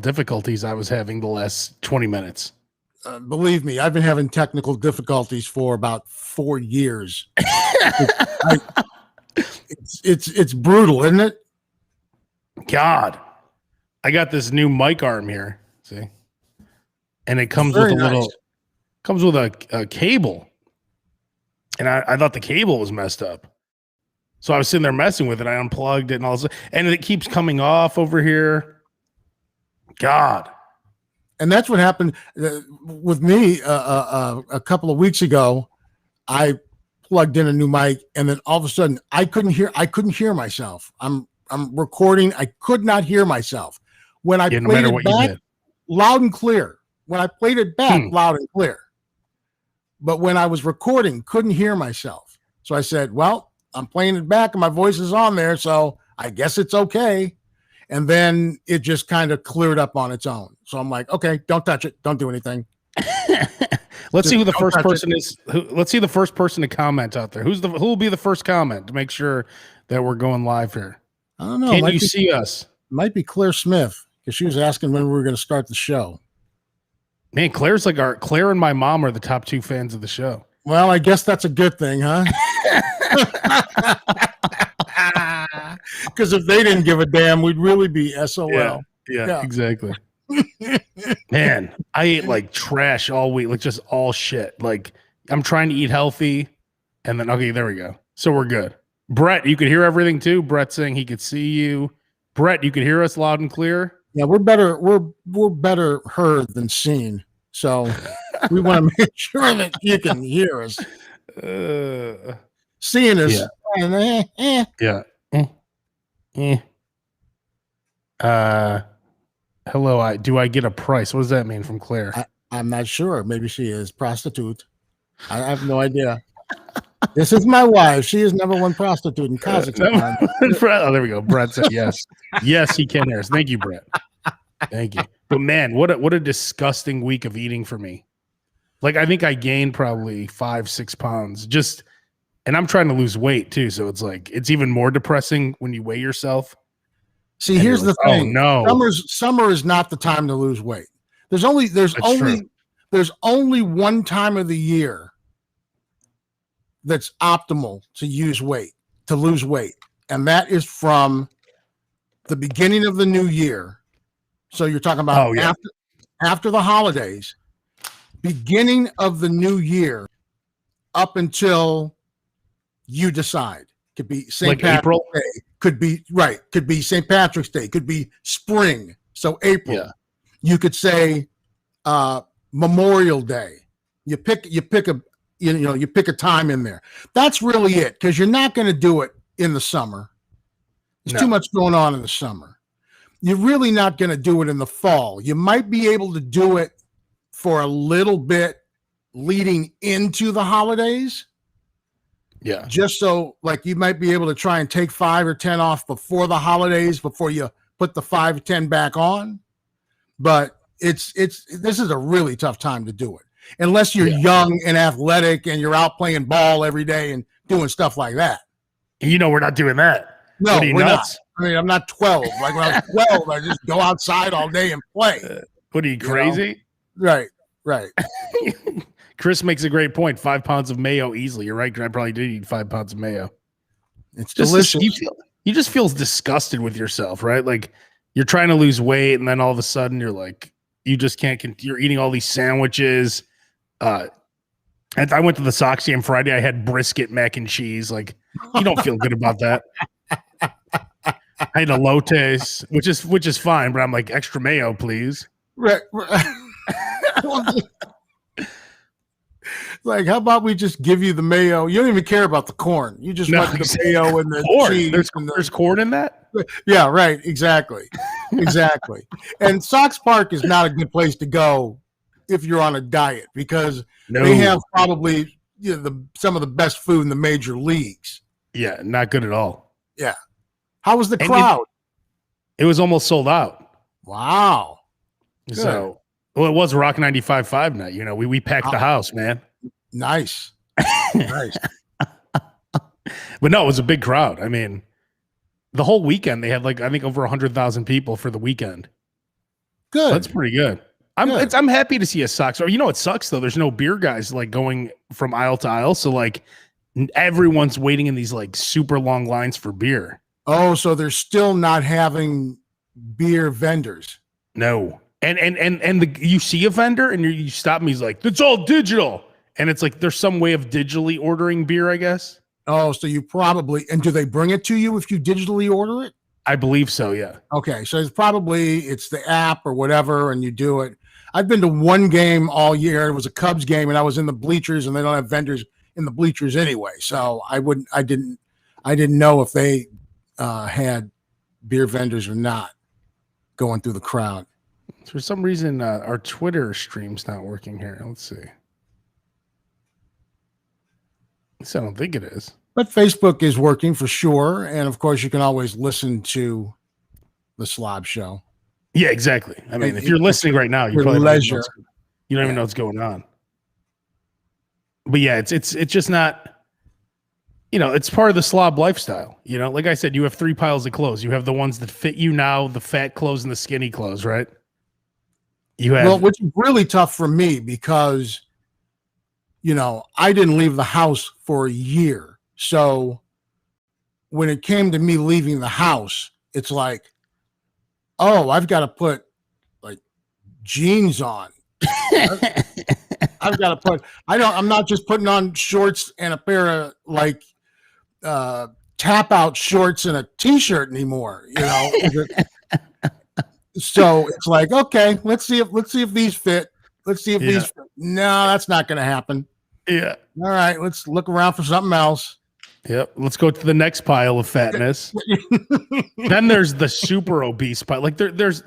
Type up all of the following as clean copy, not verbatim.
difficulties I was having the last 20 minutes. Believe me, I've been having technical difficulties for about 4 years. It's brutal, isn't it? God, I got this new mic arm here. See, and it comes with a little, comes with a cable, and I thought the cable was messed up. So I was sitting there messing with it. I unplugged it and all this, and it keeps coming off over here. God. And that's what happened with me a couple of weeks ago. I plugged in a new mic, and then all of a sudden, I couldn't hear myself. I'm recording. I could not hear myself when I played it back, loud and clear. When I played it back, loud and clear. But when I was recording, couldn't hear myself. So I said, "Well, I'm playing it back, and my voice is on there, so I guess it's okay." And then it just kind of cleared up on its own. So I'm like, okay, don't touch it. Don't do anything. Let's see who the first person is. Let's see the first person to comment out there. Who will be the first comment to make sure that we're going live here? I don't know. Can you see us? Might be Claire Smith, because she was asking when we were going to start the show. Man, Claire's like Claire and my mom are the top 2 fans of the show. Well, I guess that's a good thing, huh? Because if they didn't give a damn, we'd really be SOL. Yeah, exactly. Man, I ate like trash all week, like just all shit. Like I'm trying to eat healthy, and then okay, there we go. So we're good. Brett, you could hear everything too. Brett saying he could see you. Brett, you could hear us loud and clear. Yeah, we're better. We're better heard than seen. So we want to make sure that you can hear us. Seeing us. Hello, do I get a price? What does that mean from Claire? I'm not sure. Maybe she is prostitute. I have no idea. This is my wife. She is #1 prostitute in Kazakhstan. Oh, there we go. Brett said yes. Yes, he can hear us. Thank you, Brett. Thank you. But man, what a disgusting week of eating for me. Like I think I gained probably 5-6 pounds and I'm trying to lose weight too. So it's like, it's even more depressing when you weigh yourself. See, here's the thing. Oh, no. Summer is not the time to lose weight. There's only one time of the year that's optimal to lose weight. And that is from the beginning of the new year. So you're talking about after the holidays, beginning of the new year up until you decide. Could be St. Patrick's Day. Could be St. Patrick's Day. Could be spring. So April. Yeah. You could say Memorial Day. You pick a time in there. That's really it, because you're not going to do it in the summer. There's too much going on in the summer. You're really not going to do it in the fall. You might be able to do it for a little bit leading into the holidays. Yeah. Just so, like, you might be able to try and take 5 or 10 off before the holidays, before you put the 5 or 10 back on. But this is a really tough time to do it. Unless you're young and athletic and you're out playing ball every day and doing stuff like that. We're not doing that. No, we're not. I mean, I'm not 12. Like when I was 12, I just go outside all day and play. What are you, crazy? Right. Chris makes a great point. 5 pounds of mayo easily. You're right. I probably did eat 5 pounds of mayo. It's delicious. You just feel disgusted with yourself, right? Like you're trying to lose weight, and then all of a sudden you're like, you just can't. You're eating all these sandwiches. And I went to the Sox game Friday. I had brisket mac and cheese. Like you don't feel good about that. I had a elotes, which is fine, but I'm like, extra mayo, please. Right. Like, how about we just give you the mayo? You don't even care about the corn. You just want the mayo and the corn. Cheese. There's corn in that? Yeah, right. Exactly. And Sox Park is not a good place to go if you're on a diet, because they have probably some of the best food in the major leagues. Yeah, not good at all. Yeah. How was the crowd? It was almost sold out. Wow. Good. So, well, it was Rock 95.5 night. We packed the house, man. Nice. But no, it was a big crowd. I mean, the whole weekend they had I think over 100,000 people for the weekend. Good. That's pretty good. I'm happy to see a Sox. Or you know what sucks though? There's no beer guys like going from aisle to aisle. So like everyone's waiting in these like super long lines for beer. Oh, so they're still not having beer vendors. No. And you see a vendor and you stop him. He's like, it's all digital. And it's like there's some way of digitally ordering beer, I guess. Oh, so you probably, and do they bring it to you if you digitally order it? I believe so, yeah. Okay, so it's the app or whatever, and you do it. I've been to one game all year. It was a Cubs game, and I was in the bleachers, and they don't have vendors in the bleachers anyway. So I didn't know if they had beer vendors or not going through the crowd. For some reason, our Twitter stream's not working here. Let's see. At least I don't think it is. But Facebook is working for sure, and of course, you can always listen to the SLOB show. Yeah, exactly. I mean, if you're listening right now, you probably don't even know what's going on. But yeah, it's just not, it's part of the slob lifestyle. Like I said, you have 3 piles of clothes. You have the ones that fit you now, the fat clothes and the skinny clothes, right? Which is really tough for me because, I didn't leave the house for a year. So when it came to me leaving the house, it's like, oh, I've got to put like jeans on. I've got to put, I'm not just putting on shorts and a pair of like tap out shorts and a t-shirt anymore, So it's like, okay, let's see if these fit. Let's see if these fit. No, that's not going to happen. Yeah. All right, let's look around for something else. Yep. Let's go to the next pile of fatness. Then there's the super obese pile. Like there's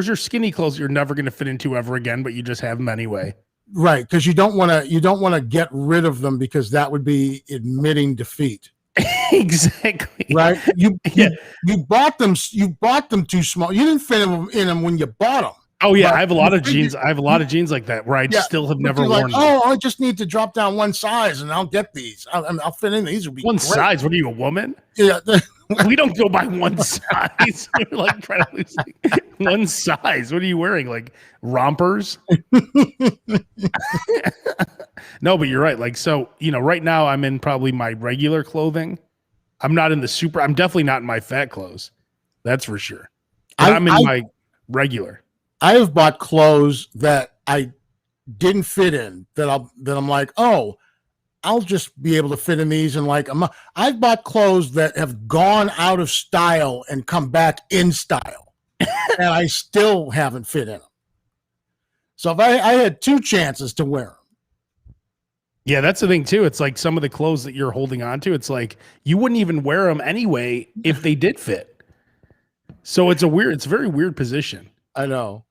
your skinny clothes you're never going to fit into ever again, but you just have them anyway. Right, because you don't want to get rid of them because that would be admitting defeat. Exactly. Right. You bought them too small. You didn't fit in them when you bought them. Oh yeah, I have a lot of jeans. I have a lot of jeans like that where I still have never worn. Oh, I just need to drop down one size and I'll get these. I'll fit in. These will be one great. Size. What are you, a woman? Yeah, we don't go by one size. We're like trying to lose one size. What are you wearing? Like rompers? No, but you're right. Like so, right now I'm in probably my regular clothing. I'm not in the super. I'm definitely not in my fat clothes. That's for sure. I'm in my regular. I have bought clothes that I didn't fit in that I'm like, oh, I'll just be able to fit in these. And like, I've bought clothes that have gone out of style and come back in style and I still haven't fit in them. So if I had 2 chances to wear them. Yeah, that's the thing too. It's like some of the clothes that you're holding on to, it's like you wouldn't even wear them anyway if they did fit. So it's a very weird position. I know.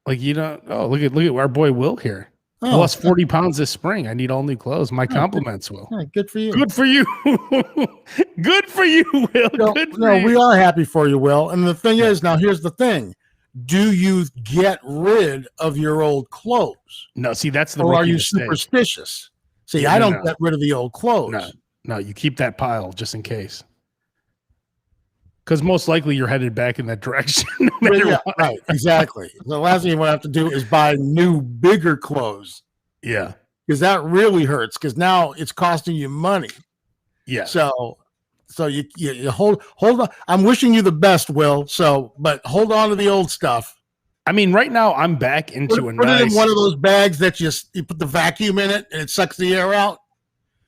Like look at our boy Will here. Oh, lost 40 pounds this spring. I need all new clothes. My compliments, Will. Good for you. Good for you. Good for you, Will. We are happy for you, Will. And the thing is, now here's the thing. Do you get rid of your old clothes? No, see, that's the or are you mistake. Superstitious? See, I don't get rid of the old clothes. No, you keep that pile just in case. Because most likely you're headed back in that direction. No matter what. Right, exactly. The last thing you want to have to do is buy new, bigger clothes. Yeah. Because that really hurts because now it's costing you money. Yeah. So you hold on. I'm wishing you the best, Will. But hold on to the old stuff. I mean, right now I'm back into put it in one of those bags that you put the vacuum in it and it sucks the air out.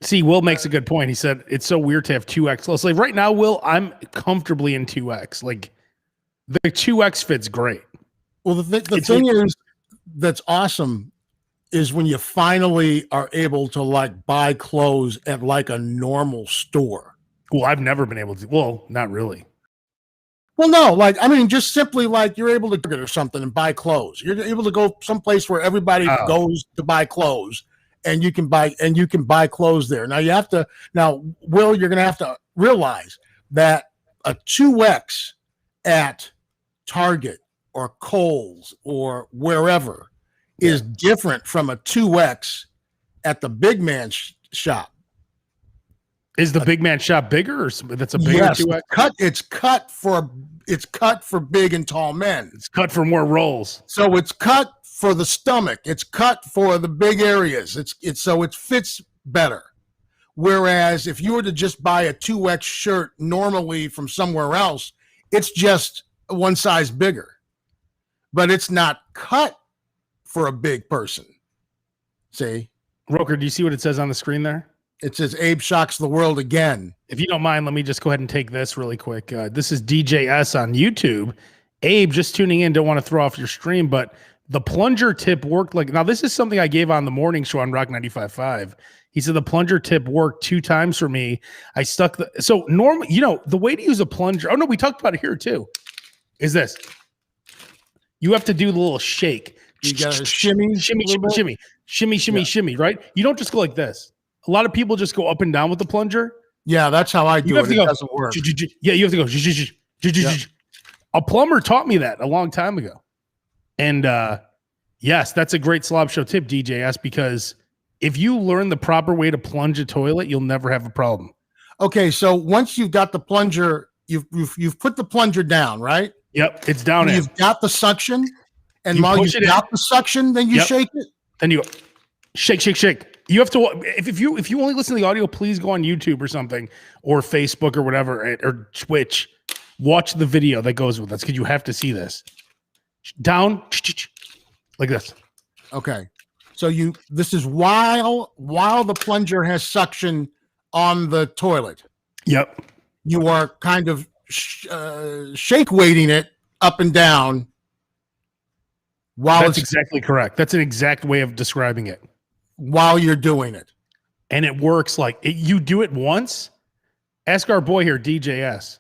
See, Will makes a good point. He said it's so weird to have 2X clothes. Like right now, Will, I'm comfortably in 2X. Like the 2X fits great. Well, the thing is that's awesome is when you finally are able to like buy clothes at like a normal store. Well, I've never been able to. Well, not really. Well, no, just simply like you're able to get or something and buy clothes. You're able to go someplace where everybody goes to buy clothes. And you can buy clothes there. Will, you're going to have to realize that a 2X at Target or Kohl's or wherever is different from a 2X at the big man shop. Is the big man shop bigger, or that's a bigger Yes, 2X? it's cut for big and tall men. It's cut for more rolls. So it's cut for the stomach. It's cut for the big areas. It's so it fits better. Whereas if you were to just buy a 2X shirt normally from somewhere else, it's just one size bigger. But it's not cut for a big person. See? Roker, do you see what it says on the screen there? It says Abe shocks the world again. If you don't mind, let me just go ahead and take this really quick. This is DJS on YouTube. Abe, just tuning in, don't want to throw off your stream, but the plunger tip worked like, now this is something I gave on the morning show on Rock 95.5. He said the plunger tip worked 2 times for me. I stuck so normally, the way to use a plunger, oh no, we talked about it here too, is this. You have to do the little shake. You got to shimmy, shimmy, right? You don't just go like this. A lot of people just go up and down with the plunger. Yeah, that's how I do it. It doesn't work. Yeah, you have to go. A plumber taught me that a long time ago. And yes, that's a great Slob Show tip, DJS, because if you learn the proper way to plunge a toilet, you'll never have a problem. Okay, so once you've got the plunger, you've put the plunger down, right? Yep, it's down. You've got the suction, and while you've got the suction, then you shake it. Then you go shake. You have to, if you only listen to the audio, please go on YouTube or something, or Facebook or whatever, or Twitch. Watch the video that goes with this, because you have to see this. Down like this. Okay, so this is while the plunger has suction on the toilet. Yep. You are kind of shake weighting it up and down. That's exactly correct. That's an exact way of describing it. While you're doing it. And it works like you do it once. Ask our boy here, DJS.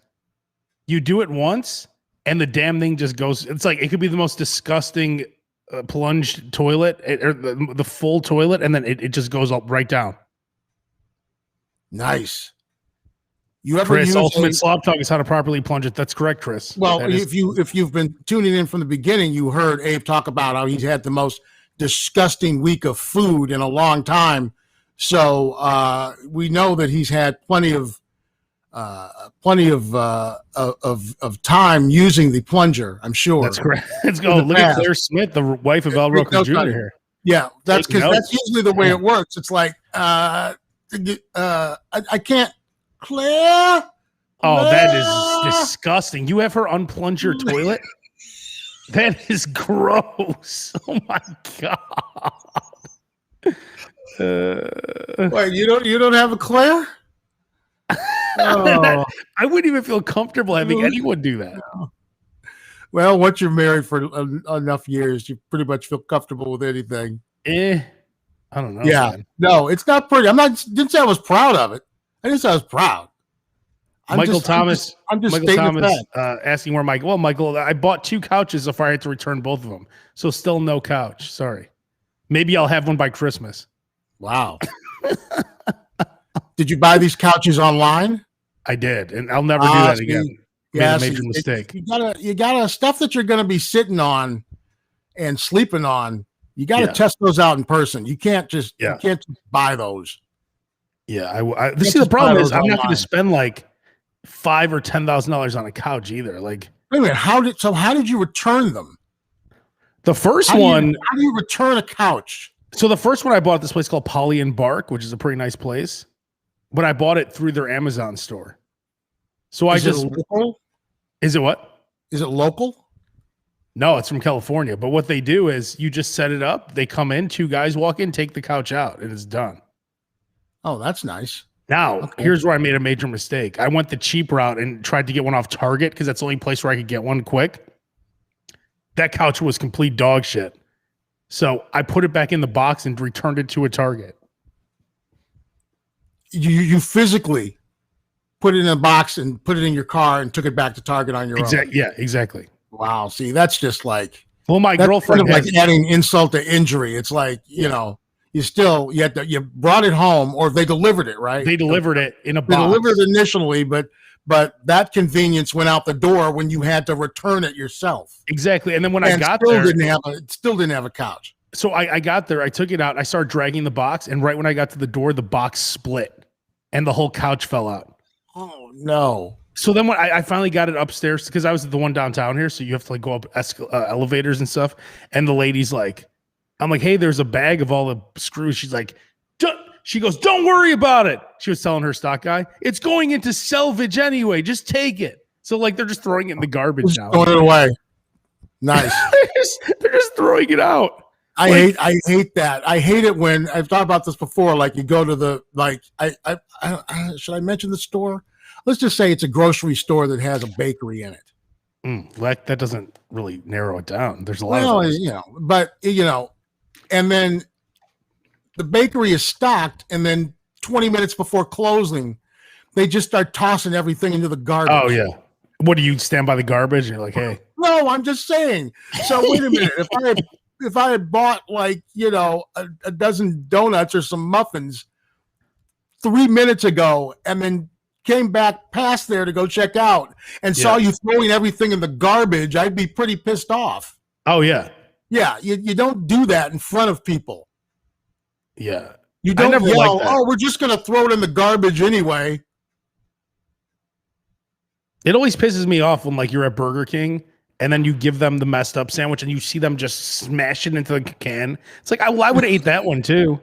You do it once and the damn thing just goes. It's like it could be the most disgusting plunged toilet or the full toilet, and then it just goes up right down. Nice. You ever Chris, Ultimate Slob Talk is how to properly plunge it. That's correct, Chris. Well, if you've been tuning in from the beginning, you heard Abe talk about how he's had the most disgusting week of food in a long time. So we know that he's had plenty of time using the plunger. I'm sure. That's correct. Let's go. Look at Claire Smith, the wife of Al Roker Jr. here. Yeah, that's usually the way it works. It's like I can't. Claire. Oh, that is disgusting. You have her unplunge your toilet? That is gross. Oh my god. Wait, you don't have a Claire? Oh. I wouldn't even feel comfortable having anyone do that. Well, once you're married for enough years, you pretty much feel comfortable with anything. I don't know. Yeah, man. No, it's not pretty. Didn't say I was proud of it. I didn't say I was proud. Michael Thomas asking where Michael. Well, Michael, I bought 2 couches if I had to return both of them. So still no couch. Sorry. Maybe I'll have one by Christmas. Wow. Did you buy these couches online? I did, and I'll never do that again. Yeah, major mistake. You gotta stuff that you're gonna be sitting on and sleeping on. You gotta test those out in person. You can't just buy those. Yeah, see the problem is I'm not going to spend like $5,000 or $10,000 on a couch either. Like, wait a minute, how did you return them? The first one, how do you return a couch? So the first one I bought at this place called Polly and Bark, which is a pretty nice place, but I bought it through their Amazon store. So is it local? Is it what? Is it local? No, it's from California. But what they do is you just set it up. They come in, 2 guys walk in, take the couch out, and it's done. Oh, that's nice. Now, here's where I made a major mistake. I went the cheap route and tried to get one off Target because that's the only place where I could get one quick. That couch was complete dog shit. So I put it back in the box and returned it to a Target. You physically put it in a box and put it in your car and took it back to Target on your own. Yeah, exactly. Wow. See, that's just like, well, my girlfriend kind of like adding insult to injury. It's like, you brought it home, or they delivered it, right? They delivered it in a box. They delivered it initially, but that convenience went out the door when you had to return it yourself. Exactly. And then when I got there, it still didn't have a couch. So I got there, I took it out, I started dragging the box, and right when I got to the door, the box split. and the whole couch fell out. Oh no. So then when I finally got it upstairs, because I was the one downtown here, so you have to like go up elevators and stuff. And the lady's like, I'm like, hey, there's a bag of all the screws. She's like, she goes, don't worry about it. She was telling her stock guy, it's going into salvage anyway. Just take it. So like they're just throwing it in the garbage now. Throwing it away. Nice. they're just throwing it out. I hate that. I hate it when I've talked about this before. Like you go to the should I mention the store? Let's just say it's a grocery store that has a bakery in it. Like that doesn't really narrow it down. There's a lot of those. And then the bakery is stocked, and then 20 minutes before closing, they just start tossing everything into the garbage. Oh yeah. What do you stand by the garbage? And you're like, hey. No, I'm just saying. So wait a minute. If I had bought like a dozen donuts or some muffins 3 minutes ago, and then came back past there to go check out and saw you throwing everything in the garbage, I'd be pretty pissed off. Oh yeah. Yeah. You don't do that in front of people. Yeah. You don't yell, oh, we're just going to throw it in the garbage anyway. It always pisses me off when like you're at Burger King and then you give them the messed up sandwich and you see them just smash it into the can. It's like, I would have ate that one too.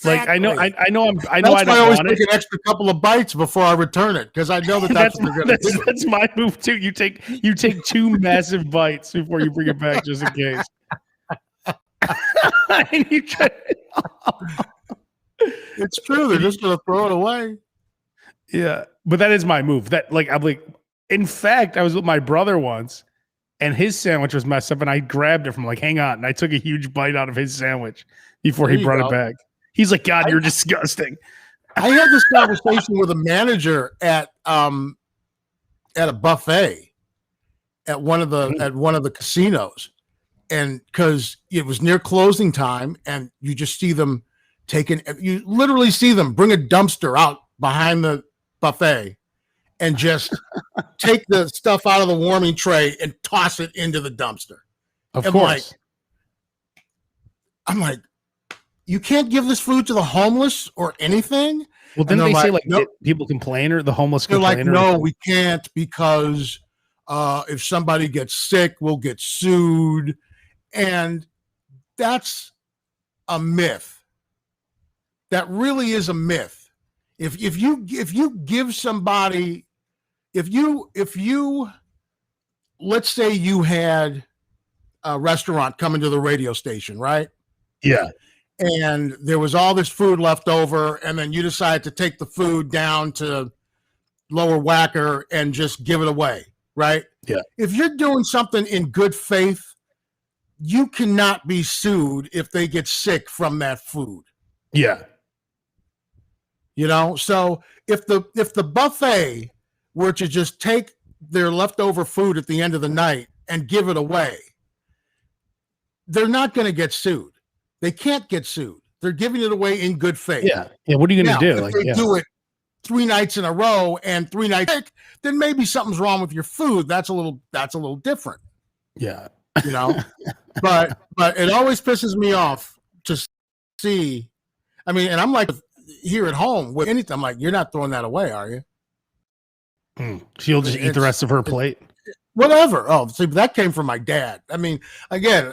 Exactly. Like I know I don't always want take an extra couple of bites before I return it because I know that's what they're going to do. That's my move too. You take 2 massive bites before you bring it back just in case. And you try. It's true. They're just going to throw it away. Yeah, but that is my move. That like I'm like. In fact, I was with my brother once, and his sandwich was messed up, and I grabbed it from like, hang on, and I took a huge bite out of his sandwich before he brought it back. He's like, God, you're disgusting. I had this conversation with a manager at a buffet at one of the casinos, and because it was near closing time, and you just see them you literally see them bring a dumpster out behind the buffet and just take the stuff out of the warming tray and toss it into the dumpster. Of course. I'm like, you can't give this food to the homeless or anything? Well, then they say, nope. People complain or the homeless complain? They're like, no, we can't because if somebody gets sick, we'll get sued. And that's a myth. That really is a myth. If you give somebody, if you let's say you had a restaurant come into the radio station, right? Yeah. And there was all this food left over, and then you decide to take the food down to Lower Wacker and just give it away, right? Yeah. If you're doing something in good faith, you cannot be sued if they get sick from that food. Yeah. So if the buffet were to just take their leftover food at the end of the night and give it away, they're not going to get sued. They can't get sued. They're giving it away in good faith. Yeah. Yeah. What are you going to do? If they do it 3 nights in a row and 3 nights, then maybe something's wrong with your food. That's a little different. Yeah. But it always pisses me off to see. I mean, and I'm like here at home with anything. I'm like, you're not throwing that away, are you? She'll just eat the rest of her plate. Whatever. Oh, see, that came from my dad. I mean, again,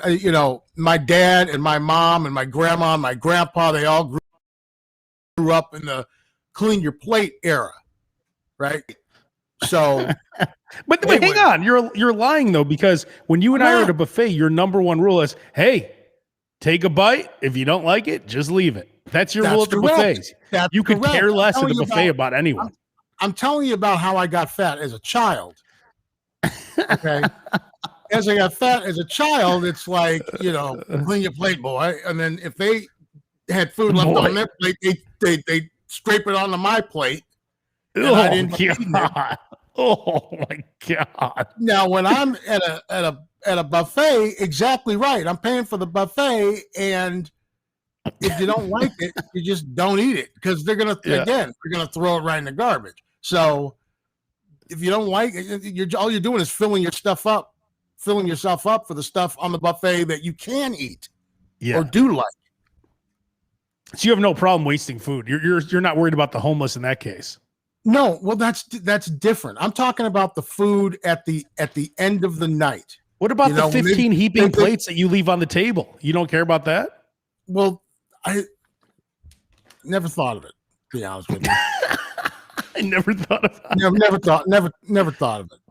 my dad and my mom and my grandma and my grandpa, they all grew up in the clean your plate era, right? So, but hang on, you're lying though, because when you and I are at a buffet, your number one rule is, hey, take a bite. If you don't like it, just leave it. That's your rule at the buffets. You could care less at the buffet about anyone. I'm telling you about how I got fat as a child. Okay. As I got fat as a child, it's like, clean your plate, boy. And then if they had food left on their plate, they scrape it onto my plate. Oh my God. Now, when I'm at a buffet, exactly right. I'm paying for the buffet, and if you don't like it, you just don't eat it because they're gonna throw it right in the garbage. So if you don't like it, all you're doing is filling yourself up for the stuff on the buffet that you can eat or do like. So you have no problem wasting food. You're not worried about the homeless in that case. No, well, that's different. I'm talking about the food at the end of the night. What about the 15 heaping plates that you leave on the table? You don't care about that? Well, I never thought of it, to be honest with you. I never thought of that. Never thought of it.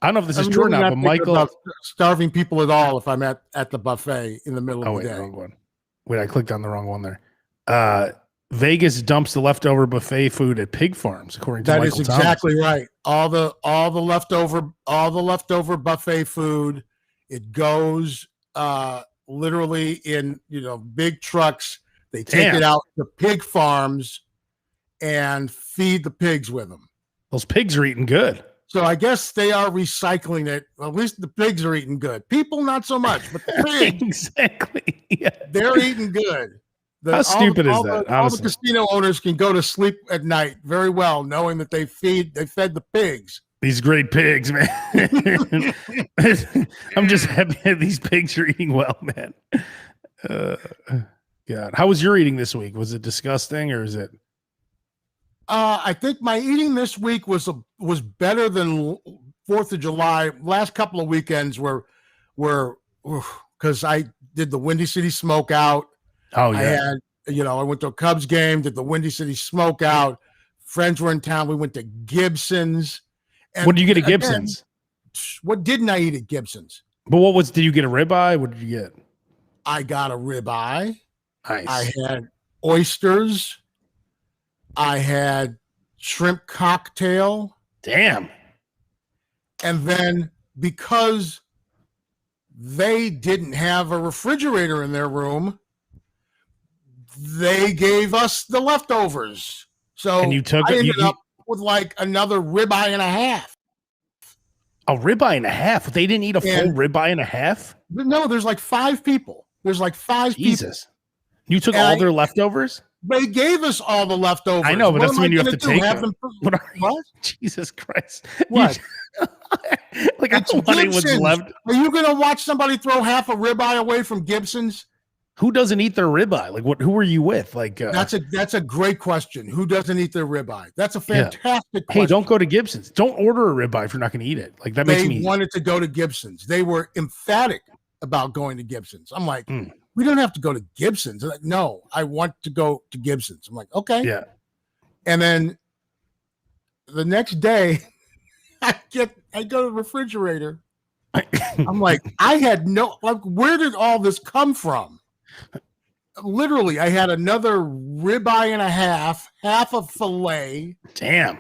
I don't know if this is true or not, but Michael, starving people at all if I'm at the buffet in the middle of the day. Wrong one. Wait, I clicked on the wrong one there. Vegas dumps the leftover buffet food at pig farms, according to Michael Thomas. That is exactly right. All the leftover buffet food, it goes literally in big trucks. They take it out to pig farms and feed the pigs with them. Those pigs are eating good. So I guess they are recycling it. Well, at least the pigs are eating good. People, not so much, but the pigs, exactly. Yeah. They're eating good. How stupid is that? All the casino owners can go to sleep at night very well, knowing that they fed the pigs. These great pigs, man. I'm just happy that these pigs are eating well, man. God, how was your eating this week? Was it disgusting, or is it? I think my eating this week was better than 4th of July. Last couple of weekends were because I did the Windy City Smokeout. Oh yeah. I went to a Cubs game, did the Windy City Smokeout. Friends were in town. We went to Gibson's. And what did you get at Gibson's? What didn't I eat at Gibson's? But did you get a ribeye? What did you get? I got a ribeye. Nice. I had oysters. I had shrimp cocktail. Damn. And then because they didn't have a refrigerator in their room, they gave us the leftovers. So and you took I ended up with like another ribeye and a half. A ribeye and a half? They didn't eat a full ribeye and a half? No, there's like 5 people. There's like 5 Jesus. people. You took all their leftovers? They gave us all the leftovers. I know, but that's when you have to take them. What? Jesus Christ. What? Like, I don't want what's left. Are you going to watch somebody throw half a ribeye away from Gibson's? Who doesn't eat their ribeye? Like, who are you with? Like, that's a great question. Who doesn't eat their ribeye? That's a fantastic question. Hey, don't go to Gibson's. Don't order a ribeye if you're not going to eat it. Like, that makes me. They wanted to go to Gibson's. They were emphatic about going to Gibson's. I'm like, we don't have to go to Gibson's. They're like, no, I want to go to Gibson's. I'm like, okay. Yeah. And then the next day, I go to the refrigerator. I'm like, where did all this come from? Literally, I had another ribeye and a half a fillet. Damn.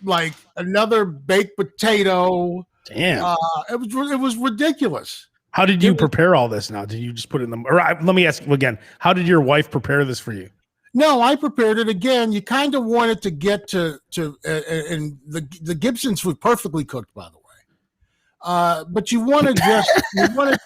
Like another baked potato. Damn. It was ridiculous. How did you prepare all this now? Did you just put it in the... Or let me ask you again. How did your wife prepare this for you? No, I prepared it again. You kind of wanted to get to and the Gibson's was perfectly cooked, by the way. But you wanted to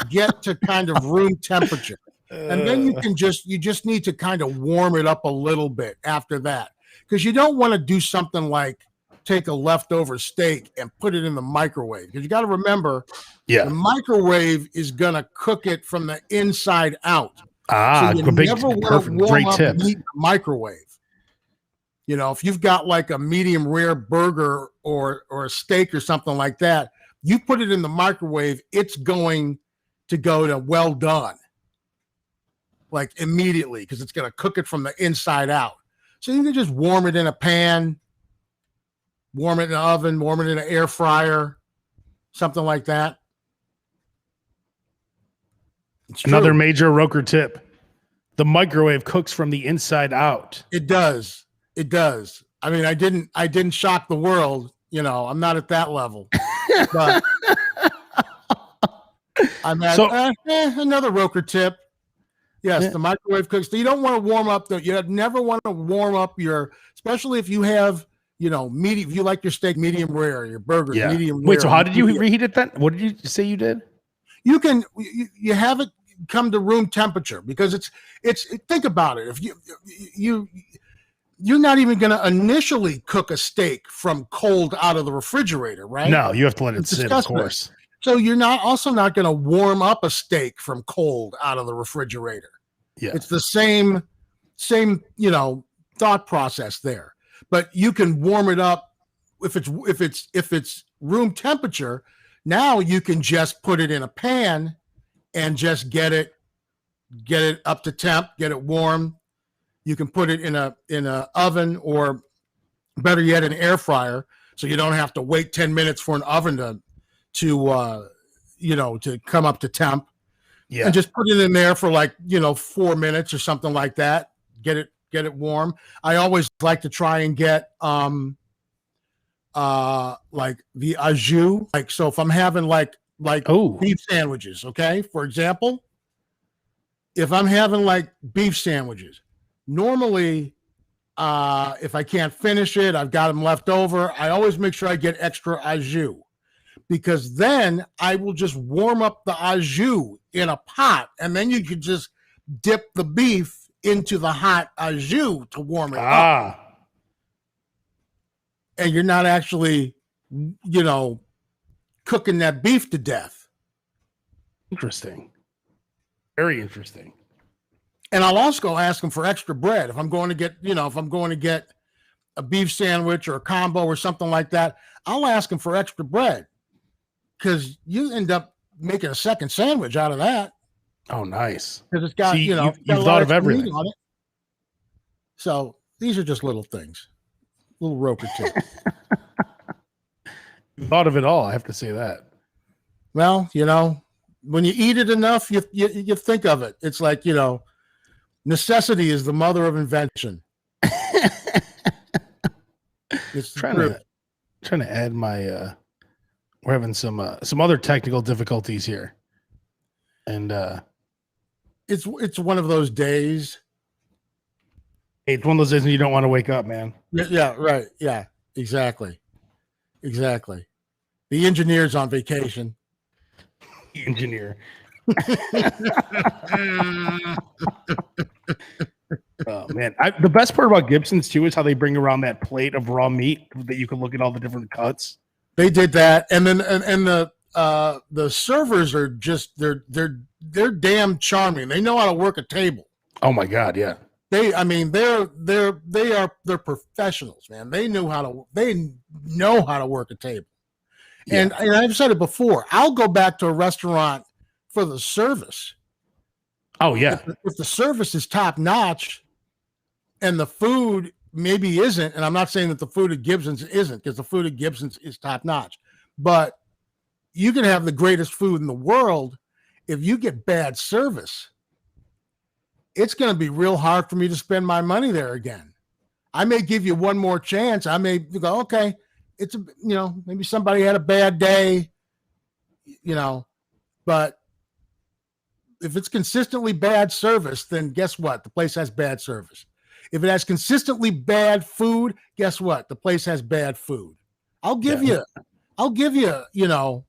get to kind of room temperature. And then you just need to kind of warm it up a little bit after that. Because you don't want to do something like take a leftover steak and put it in the microwave. Because you got to remember, the microwave is going to cook it from the inside out. So you never perfect. Great tip. Meat in the microwave. If you've got like a medium rare burger or a steak or something like that, you put it in the microwave, it's going to go to well done. Like immediately, because it's going to cook it from the inside out. So you can just warm it in a pan, warm it in the oven, warm it in an air fryer, something like that. Another major Roker tip. The microwave cooks from the inside out. It does. It does. I mean, I didn't shock the world. I'm not at that level. But I'm at another Roker tip. Yes, the microwave cooks. So you don't want to warm up you never want to warm up especially if you have, medium, if you like your steak medium rare, your burgers medium rare. Wait, so how did you reheat it then? What did you say you did? You have it come to room temperature because it's think about it. If you're not even going to initially cook a steak from cold out of the refrigerator, right? No, you have to let it sit, of course. So you're not going to warm up a steak from cold out of the refrigerator. Yeah. It's the same, thought process there. But you can warm it up if it's room temperature. Now you can just put it in a pan and just get it up to temp, get it warm. You can put it in a oven, or better yet, an air fryer, so you don't have to wait 10 minutes for an oven to come up to temp. Yeah. And just put it in there for 4 minutes or something like that. Get it warm. I always like to try and get like the au jus. Like, so if I'm having like beef sandwiches, okay, for example, if I'm having like beef sandwiches, normally if I can't finish it, I've got them left over, I always make sure I get extra au jus, because then I will just warm up the au jus in a pot, and then you can just dip the beef into the hot au jus to warm it up. And you're not actually, cooking that beef to death. Interesting. Very interesting. And I'll also ask them for extra bread. If I'm going to get, a beef sandwich or a combo or something like that, I'll ask them for extra bread, because you end up making a second sandwich out of that. Oh, nice. Because it's got, you've got thought of everything on it. So these are just little things, little roper tips. You thought of it all. I have to say that. Well, when you eat it enough, you think of it. It's like, necessity is the mother of invention. It's trying to add my we're having some other technical difficulties here. And it's one of those days. It's one of those days when you don't want to wake up, man. Yeah, right. Yeah, exactly. The engineer's on vacation. The engineer. Oh man, the best part about Gibson's too is how they bring around that plate of raw meat that you can look at all the different cuts. They did that, and then and the servers are just they're damn charming. They know how to work a table. Oh my god, yeah. They're professionals, man. They know how to work a table. Yeah. And I've said it before, I'll go back to a restaurant for the service. Oh yeah. If the service is top notch and the food maybe isn't, and I'm not saying that the food at Gibson's isn't, because the food at Gibson's is top notch, but you can have the greatest food in the world. If you get bad service, it's going to be real hard for me to spend my money there again. I may give you one more chance. I may go, okay, it's, maybe somebody had a bad day, but if it's consistently bad service, then guess what? The place has bad service. If it has consistently bad food, guess what? The place has bad food. I'll give you the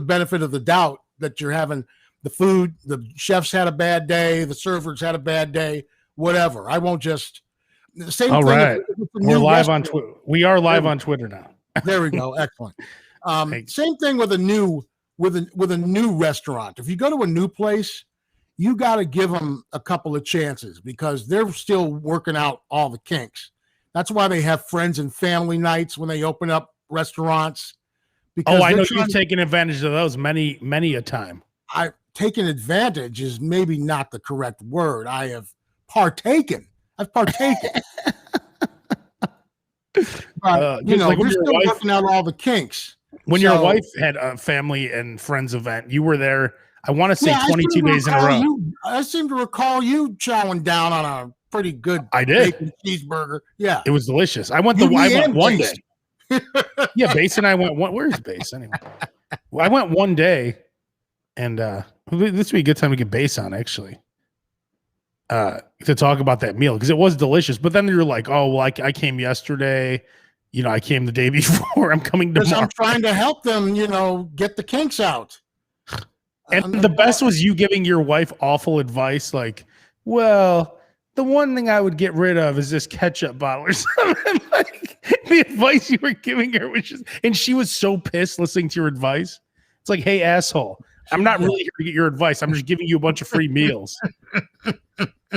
benefit of the doubt that you're having the food, the chefs had a bad day, the servers had a bad day, whatever. I won't just the same all thing. Right. We're live on Twitter. We are live on Twitter now. There we go. Excellent. Same thing with a new restaurant. If you go to a new place, you got to give them a couple of chances, because they're still working out all the kinks. That's why they have friends and family nights when they open up restaurants. Because I know you've taken advantage of those many a time. Taken advantage is maybe not the correct word. I've partaken. But, we're still working out all the kinks. When your wife had a family and friends event, you were there, I want to say 22 days in a row. I seem to recall you chowing down on a pretty good bacon cheeseburger. Yeah. It was delicious. I went one day. Yeah, Base and I went one. Where's Base anyway? Well, I went one day, and this would be a good time to get Base on, actually, to talk about that meal, because it was delicious. But then you're like, oh, well, I came yesterday. I came the day before. I'm coming tomorrow. I'm trying to help them, get the kinks out. And the best was you giving your wife awful advice, like, well, the one thing I would get rid of is this ketchup bottle or something. Like, the advice you were giving her was just, and she was so pissed listening to your advice. It's like, hey, asshole, I'm not really here to get your advice. I'm just giving you a bunch of free meals.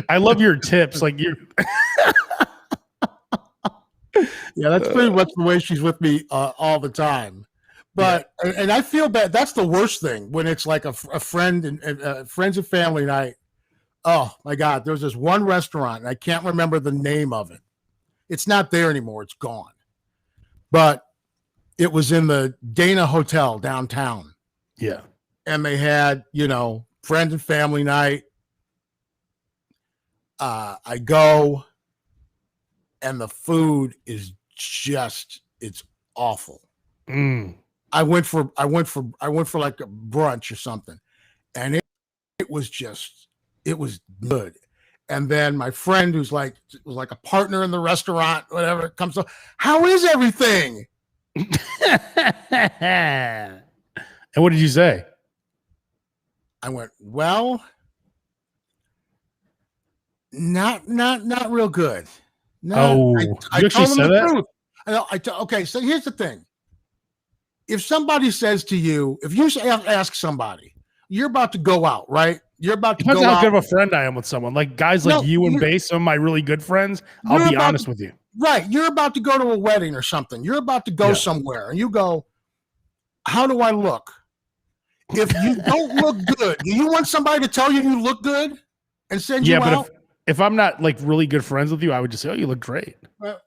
I love your tips. Like you. Yeah, that's pretty much the way she's with me all the time. But and I feel bad. That's the worst thing when it's like a friend and friends and family night. Oh my God, there's this one restaurant and I can't remember the name of it. It's not there anymore. It's gone. But it was in the Dana Hotel downtown. Yeah. And they had, friends and family night. I go, and the food is just, it's awful. I went for like a brunch or something, and it was good. And then my friend was like a partner in the restaurant, whatever, comes up, how is everything? And what did you say? I went, well, not real good. No, I told him the truth. Okay, so here's the thing. If somebody says to you, if you ask somebody, you're about to go out, right? You're about to go out. Depends how good of a friend I am with someone. Like guys like you and Base, some of my really good friends, I'll be honest with you. Right. You're about to go to a wedding or something. You're about to go somewhere, and you go, how do I look? If you don't look good, do you want somebody to tell you look good and send you out? But if I'm not like really good friends with you, I would just say, oh, you look great. But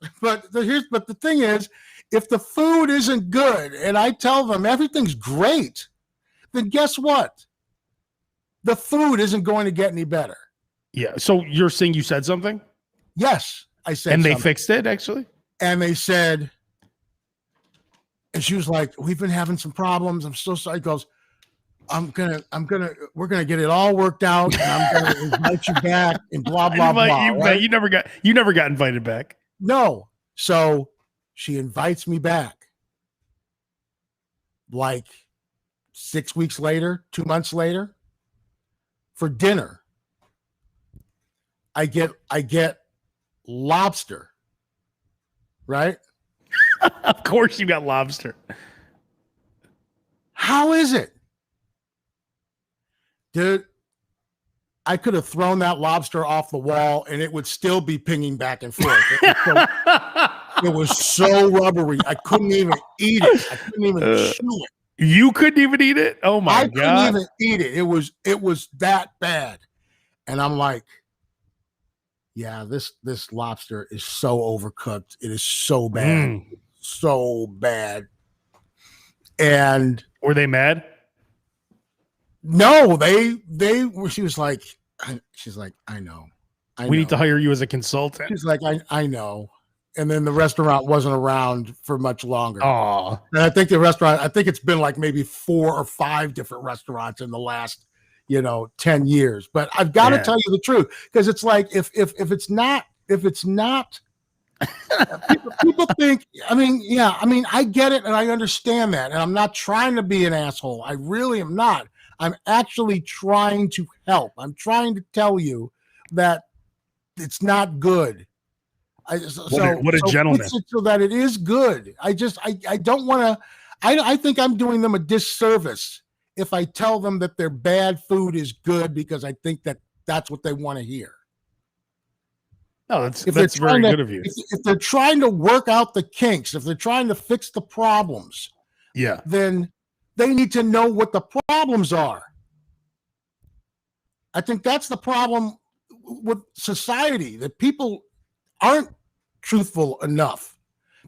the thing is, if the food isn't good and I tell them everything's great, then guess what? The food isn't going to get any better. Yeah. So you're saying you said something? Yes, I said and something. They fixed it, actually? And they said, and she was like, we've been having some problems. I'm so sorry. He goes, we're gonna get it all worked out, and I'm gonna invite you back, and blah blah blah. Right? You never got invited back. No. So she invites me back. Like 6 weeks later, 2 months later, for dinner. I get lobster. Right? Of course you got lobster. How is it? Dude, I could have thrown that lobster off the wall and it would still be pinging back and forth. It was so rubbery. I couldn't even eat it. I couldn't even chew it. You couldn't even eat it? Oh my God. I couldn't even eat it. It was that bad. And I'm like, yeah, this lobster is so overcooked. It is so bad. So bad. And were they mad? No, she's like, I know. We need to hire you as a consultant. She's like, I know. And then the restaurant wasn't around for much longer. Oh. And I think it's been like maybe 4 or 5 different restaurants in the last, 10 years. But I've got to tell you the truth, because it's like, if it's not, people think, I get it and I understand that. And I'm not trying to be an asshole. I really am not. I'm actually trying to help. I'm trying to tell you that it's not good. What a gentleman. So that it is good. I don't want to. I think I'm doing them a disservice if I tell them that their bad food is good, because I think that's what they want to hear. No, that's very good of you. If they're trying to work out the kinks, if they're trying to fix the problems, then they need to know what the problems are. I think that's the problem with society, that people aren't truthful enough.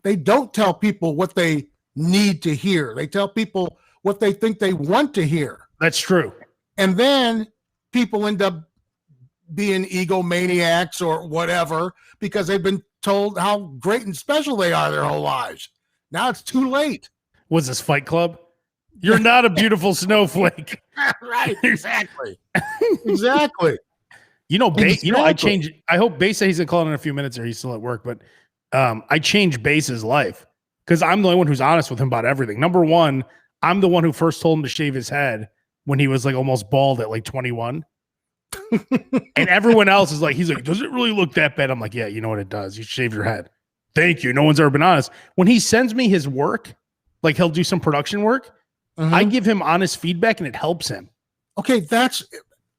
They don't tell people what they need to hear. They tell people what they think they want to hear. That's true. And then people end up being egomaniacs or whatever because they've been told how great and special they are their whole lives. Now it's too late. Was this Fight Club? You're not a beautiful snowflake. Right, exactly. Exactly. I changed. I hope Base said he's gonna call in a few minutes, or he's still at work. But I changed Base's life because I'm the only one who's honest with him about everything. Number one, I'm the one who first told him to shave his head when he was like almost bald at like 21. And everyone else is like, he's like, does it really look that bad? I'm like, yeah, you know what it does. You shave your head. Thank you. No one's ever been honest. When he sends me his work, like he'll do some production work, I give him honest feedback and it helps him. Okay, that's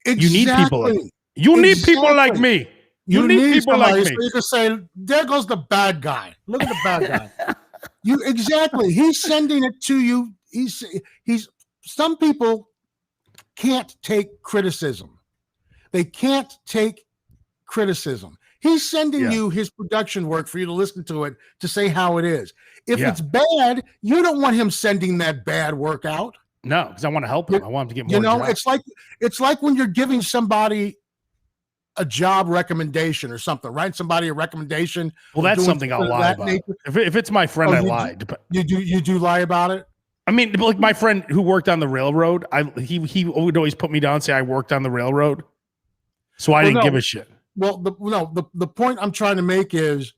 exactly. You need people like You need people like Exactly. me. You need people like somebody me. so you can say, there goes the bad guy. Look at the bad guy. Exactly. He's sending it to you. He's some people can't take criticism. They can't take criticism. He's sending you his production work for you to listen to it, to say how it is. If it's bad, you don't want him sending that bad work out. No, because I want to help him. I want him to get more. Jobs. It's like when you're giving somebody a job recommendation or something, right? Somebody a recommendation. Well, that's something I'll lie about. If it's my friend, I lied. You do lie about it? I mean, like my friend who worked on the railroad, he would always put me down and say I worked on the railroad. So I didn't give a shit. Well, the point I'm trying to make is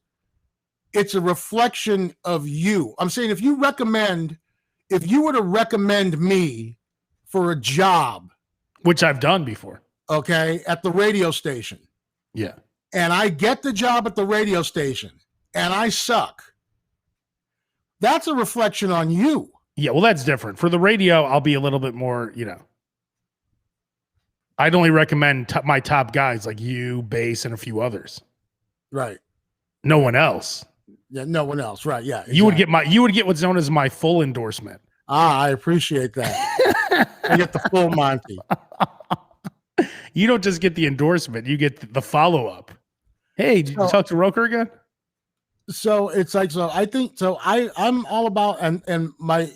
it's a reflection of you. I'm saying if you were to recommend me for a job, which I've done before, okay, at the radio station. Yeah. And I get the job at the radio station and I suck. That's a reflection on you. Yeah, well, that's different. For the radio, I'll be a little bit more, I'd only recommend my top guys like you, Bass, and a few others. Right. No one else. Yeah, no one else. Right. Yeah. Exactly. You would get what's known as my full endorsement. I appreciate that. I get the full Monty. You don't just get the endorsement, you get the follow-up. Hey, did you talk to Roker again? So it's like, I think so. I'm all about, and my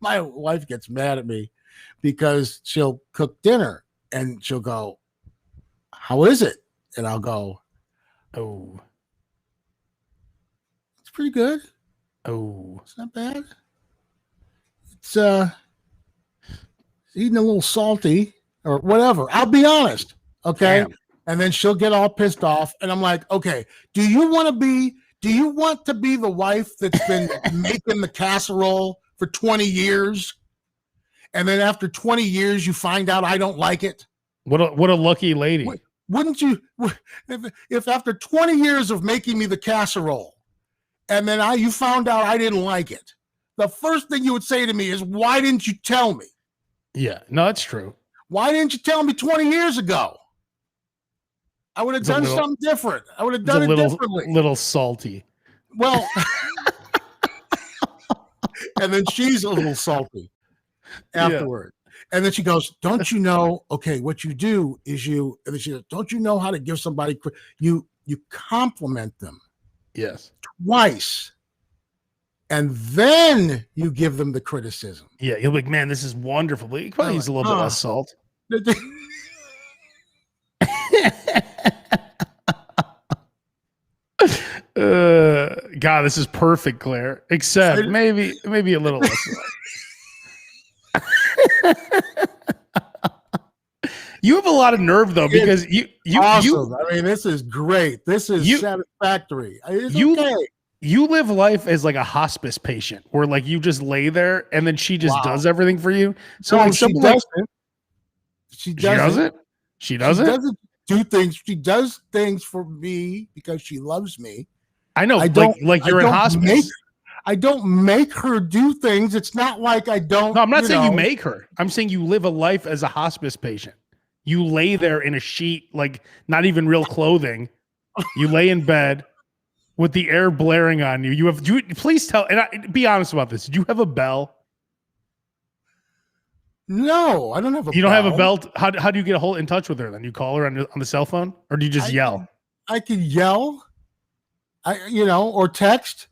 wife gets mad at me because she'll cook dinner and she'll go, "How is it?" And I'll go, "Oh, it's pretty good. Oh, it's not bad. It's eating a little salty or whatever. I'll be honest, okay." Damn. And then she'll get all pissed off, and I'm like, "Okay, do you want to be the wife that's been making the casserole for 20 years, and then after 20 years you find out I don't like it?" What a lucky lady! Wouldn't you? If after 20 years of making me the casserole, and then you found out I didn't like it, the first thing you would say to me is, "Why didn't you tell me?" Yeah, no, that's true. Why didn't you tell me 20 years ago? I would have done something different. I would have done it differently. Little salty. Well, and then she's a little salty afterward. Yeah. And then she goes, "Don't you know? Okay, what you do is and then she goes, "Don't you know how to give somebody? You compliment them, yes, twice, and then you give them the criticism." Yeah, you'll be like, "Man, this is wonderful." But you probably use a little bit less salt. God, this is perfect, Claire. Except maybe a little less. You have a lot of nerve though, because you awesome. I mean, this is great. This is satisfactory. It's okay. You live life as like a hospice patient, where like you just lay there and then she just does everything for you. So no, like she doesn't. She doesn't. She doesn't do things. She does things for me because she loves me. I know. Like you're in hospice. I don't make her do things. It's not like I don't. No, I'm not saying you make her. I'm saying you live a life as a hospice patient. You lay there in a sheet, like not even real clothing. You lay in bed with the air blaring on you. Please tell, and be honest about this. Do you have a bell? No, I don't have a bell. You don't have a belt? How do you get in touch with her then? You call her on the cell phone, or do you just yell? I can yell, or text.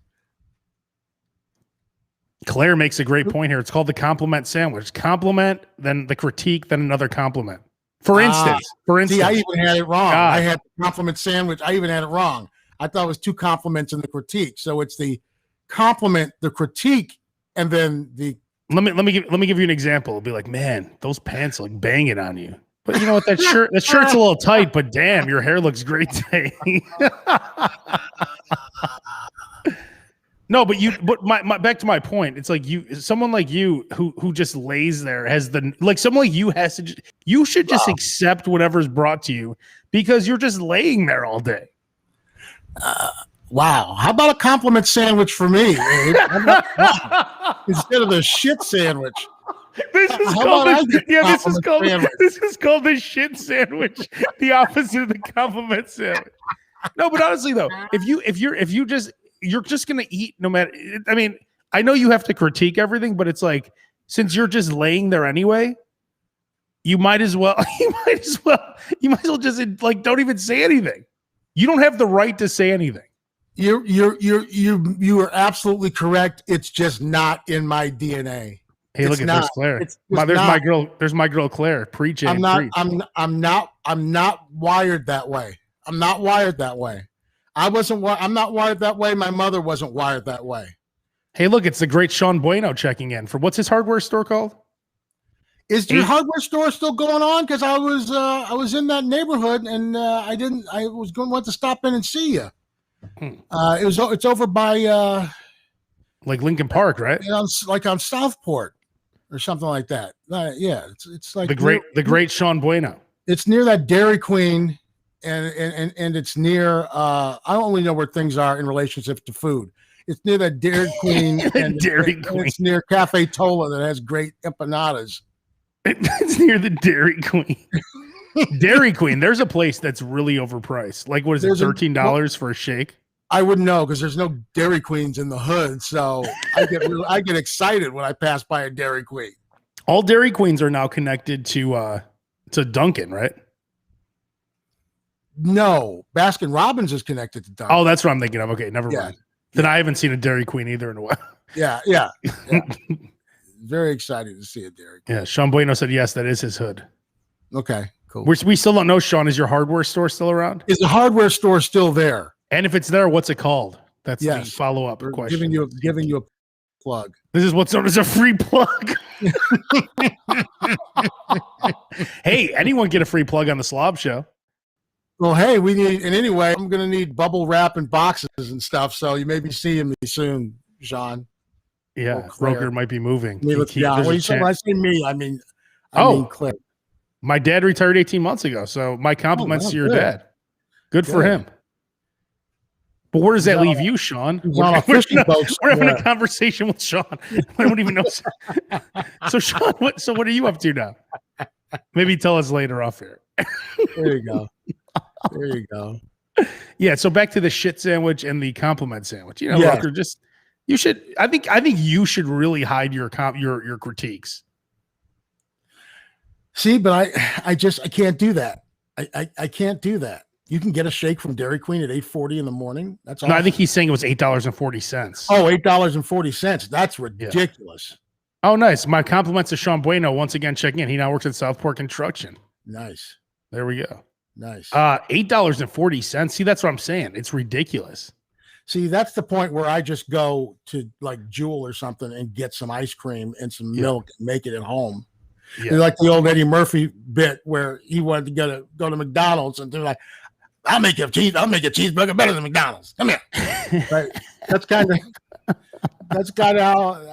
Claire makes a great point here. It's called the compliment sandwich. Compliment, then the critique, then another compliment. For instance. See, I even had it wrong. God. I had the compliment sandwich. I even had it wrong. I thought it was two compliments and the critique. So it's the compliment, the critique, and then the. Let me give you an example. It'll be like, "Man, those pants look banging on you." But you know what? That shirt's a little tight. But damn, your hair looks great today. No, but my back to my point. It's like someone like you who just lays there someone like you has to. You should just accept whatever's brought to you because you're just laying there all day. Wow. How about a compliment sandwich for me? Instead of the shit sandwich. This is How called about I the, get yeah. compliment This is called the shit sandwich. The opposite of the compliment sandwich. No, but honestly though, you're just gonna eat no matter. I mean, I know you have to critique everything, but it's like since you're just laying there anyway, you might as well just like don't even say anything. You don't have the right to say anything. You are absolutely correct. It's just not in my DNA. Hey, It's look at not. there's Claire. It's There's not. my girl. There's my girl Claire. Preach, I'm not. preach. I'm not wired that way. I'm not wired that way. I'm not wired that way. My mother wasn't wired that way. Hey, look, it's the great Sean Bueno checking in for what's his hardware store called? Is your hardware store still going on? Because I was in that neighborhood and I was going to want to stop in and see you. It's over by like Lincoln Park, right? Like on Southport or something like that. Yeah, it's like the great Sean Bueno. It's near that Dairy Queen, and it's near. I don't really know where things are in relationship to food. It's near that Dairy Queen and Queen. It's near Cafe Tola that has great empanadas. It's near the Dairy Queen. Dairy Queen. There's a place that's really overpriced. Like, what is it? $13 for a shake? I wouldn't know because there's no Dairy Queens in the hood. So I get excited when I pass by a Dairy Queen. All Dairy Queens are now connected to Dunkin', right? No, Baskin Robbins is connected to Dunkin'. Oh, that's what I'm thinking of. Okay, never mind. Then I haven't seen a Dairy Queen either in a while. Yeah. Very excited to see a Dairy Queen. Yeah, Sean Bueno said yes, that is his hood. Okay, cool. We still don't know, Sean. Is your hardware store still around? Is the hardware store still there? And if it's there, what's it called? That's the follow-up question. Giving you a plug. This is what's known as a free plug. Hey, anyone get a free plug on the SLOB show? Well, hey, anyway, I'm going to need bubble wrap and boxes and stuff. So you may be seeing me soon, Sean. Yeah, Roker might be moving. When I say me, I mean Claire. My dad retired 18 months ago, so my compliments to your dad. Good for him. But where does that leave you, Sean? We're having a conversation with Sean. I don't even know. So, Sean, what are you up to now? Maybe tell us later off here. There you go. Yeah. So back to the shit sandwich and the compliment sandwich. You know, Rocker, you should. I think you should really hide your critiques. See, but I can't do that. I can't do that. You can get a shake from Dairy Queen at 8:40 in the morning. That's awesome. No, I think he's saying it was $8.40. Oh, $8.40. That's ridiculous. Yeah. Oh, nice. My compliments to Sean Bueno once again checking in. He now works at Southport Construction. Nice. There we go. Nice. $8.40. See, that's what I'm saying. It's ridiculous. See, that's the point where I just go to like Jewel or something and get some ice cream and some milk and make it at home. Yeah. Like the old Eddie Murphy bit where he wanted to go to McDonald's and they're like, I'll make a cheeseburger better than McDonald's. Come here. Right. That's kind of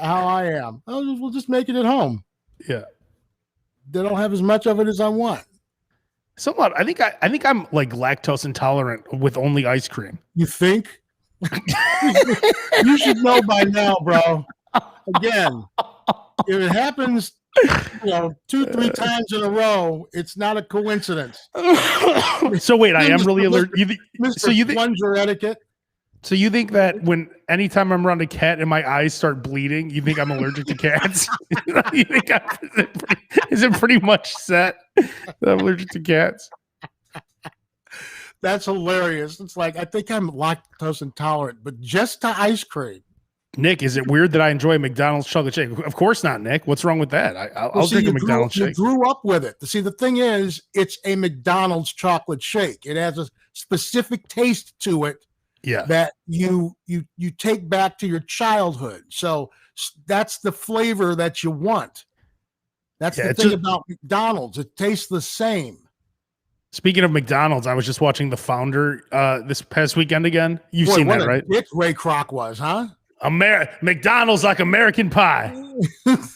how I am. We'll just make it at home. Yeah. They don't have as much of it as I want. Somewhat. I think I'm like lactose intolerant with only ice cream. You think? You should know by now, bro. Again, if it happens 2-3 times in a row, it's not a coincidence. So wait, I am really allergic. So you think plunger etiquette? So you think that anytime I'm around a cat and my eyes start bleeding, you think I'm allergic to cats? You think is it pretty much set that I'm allergic to cats? That's hilarious. It's like, I think I'm lactose intolerant, but just to ice cream. Nick, is it weird that I enjoy McDonald's chocolate shake? Of course not, Nick. What's wrong with that? I'll drink a McDonald's shake. You grew up with it. See, the thing is, it's a McDonald's chocolate shake. It has a specific taste to it that you take back to your childhood. So that's the flavor that you want. That's the thing about McDonald's. It tastes the same. Speaking of McDonald's, I was just watching The Founder this past weekend again. You've seen that, right? Dick Ray Kroc was, huh? McDonald's like American Pie.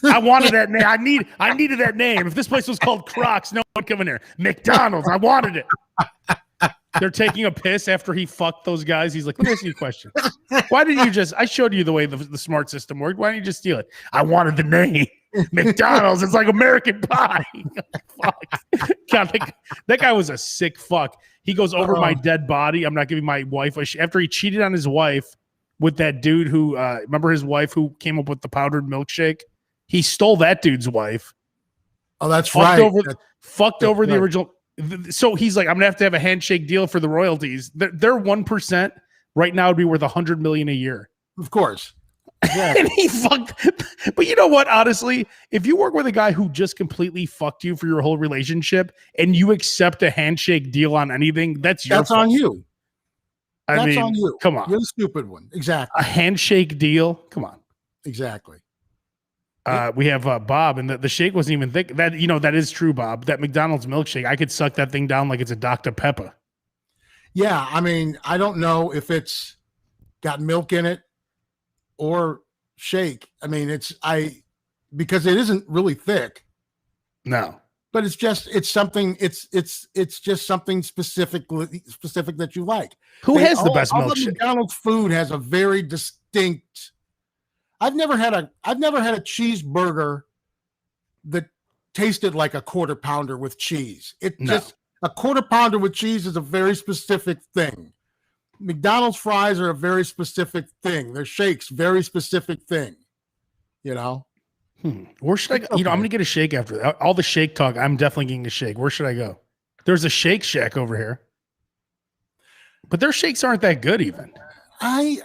I wanted that name. I needed that name. If this place was called Crocs, no one come in here. McDonald's. I wanted it. They're taking a piss after he fucked those guys. He's like, let me ask you a question. Why didn't you I showed you the way the smart system worked. Why didn't you just steal it? I wanted the name. McDonald's. It's like American Pie. Fuck. God, that guy was a sick fuck. He goes over my dead body. I'm not giving my wife after he cheated on his wife with that dude who remember his wife who came up with the powdered milkshake. He stole that dude's wife. Oh, that's right. Fucked over the original. So he's like, I'm gonna have to have a handshake deal for the royalties. Their 1% right now would be worth $100 million a year. Of course. Yeah. And he fucked. But you know what? Honestly, if you work with a guy who just completely fucked you for your whole relationship and you accept a handshake deal on anything, that's fault. On you. I mean, on you. Come on. You're the stupid one. Exactly. A handshake deal. Come on. Exactly. We have Bob, and the shake wasn't even thick. That that is true, Bob. That McDonald's milkshake, I could suck that thing down like it's a Dr. Pepper. Yeah, I mean, I don't know if it's got milk in it or shake. I mean, because it isn't really thick. No, but it's something. It's just something specific that you like. Who has the best milkshake? McDonald's food has a very distinct. I've never had a cheeseburger that tasted like a quarter pounder with cheese. Just a quarter pounder with cheese is a very specific thing. McDonald's fries are a very specific thing. Their shakes, very specific thing. Where should I go? I'm going to get a shake after that. All the shake talk, I'm definitely getting a shake. Where should I go? There's a Shake Shack over here. But their shakes aren't that good even. I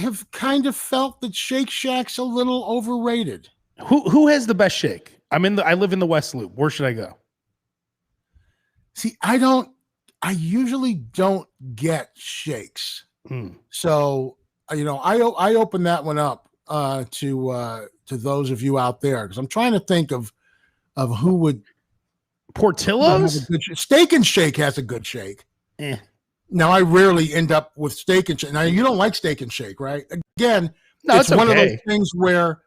have kind of felt that Shake Shack's a little overrated. Who has the best shake? I live in the West Loop. Where should I go? See, I usually don't get shakes. So, I open that one up to those of you out there because I'm trying to think of who would. Portillo's? Steak and Shake has a good shake. Now, I rarely end up with Steak and Shake. Now, you don't like Steak and Shake, right? Again, it's one of those things where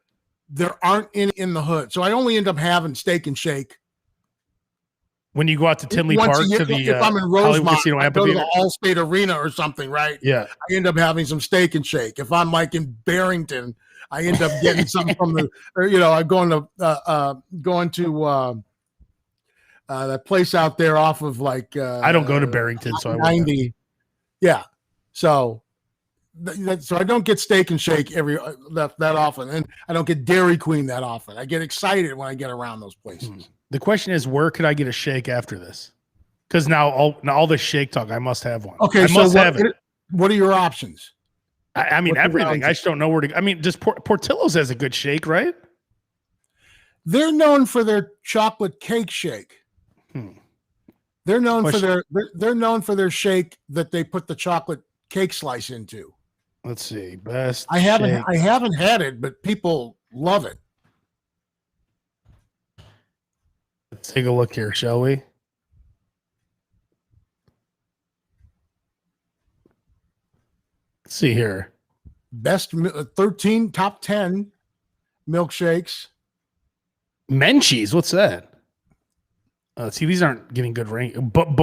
there aren't any in the hood. So I only end up having Steak and Shake. When you go out to Tinley Park if I'm in Rosemont, I go to the Allstate Arena or something, right? Yeah. I end up having some Steak and Shake. If I'm like in Barrington, I end up getting something from I'm going to that place out there off of like I don't go to Barrington, so 90. Yeah. So I don't get Steak and Shake that often, and I don't get Dairy Queen that often. I get excited when I get around those places. The question is, where could I get a shake after this? Because now all the shake talk, I must have one. Okay, what are your options? I mean, everything. I just don't know where to. I mean, just Portillo's has a good shake, right? They're known for their chocolate cake shake. They're known for their shake that they put the chocolate cake slice into. Let's see. Best. I haven't had it, but people love it. Let's take a look here, shall we? Let's see here. Best 13 top 10 milkshakes. Menchie's, what's that? See, these aren't getting good rank. What?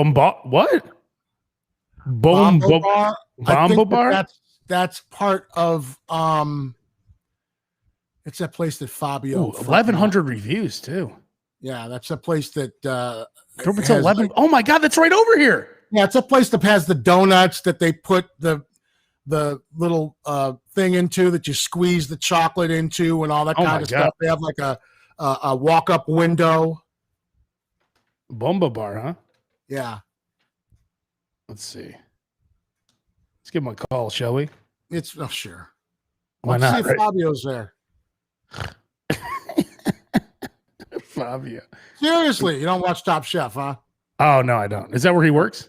Bombo Bar? That's part of it's that place that Fabio. 1,100 reviews too. Yeah, that's a place that it's 11. Oh my God, that's right over here. Yeah, it's a place that has the donuts that they put the little thing into that you squeeze the chocolate into and all that kind of stuff. They have like a walk-up window. Bomba Bar, huh? Yeah. Let's see. Let's give him a call, shall we? Sure. Why not? See if Fabio's there. Fabio. Seriously, you don't watch Top Chef, huh? Oh no, I don't. Is that where he works?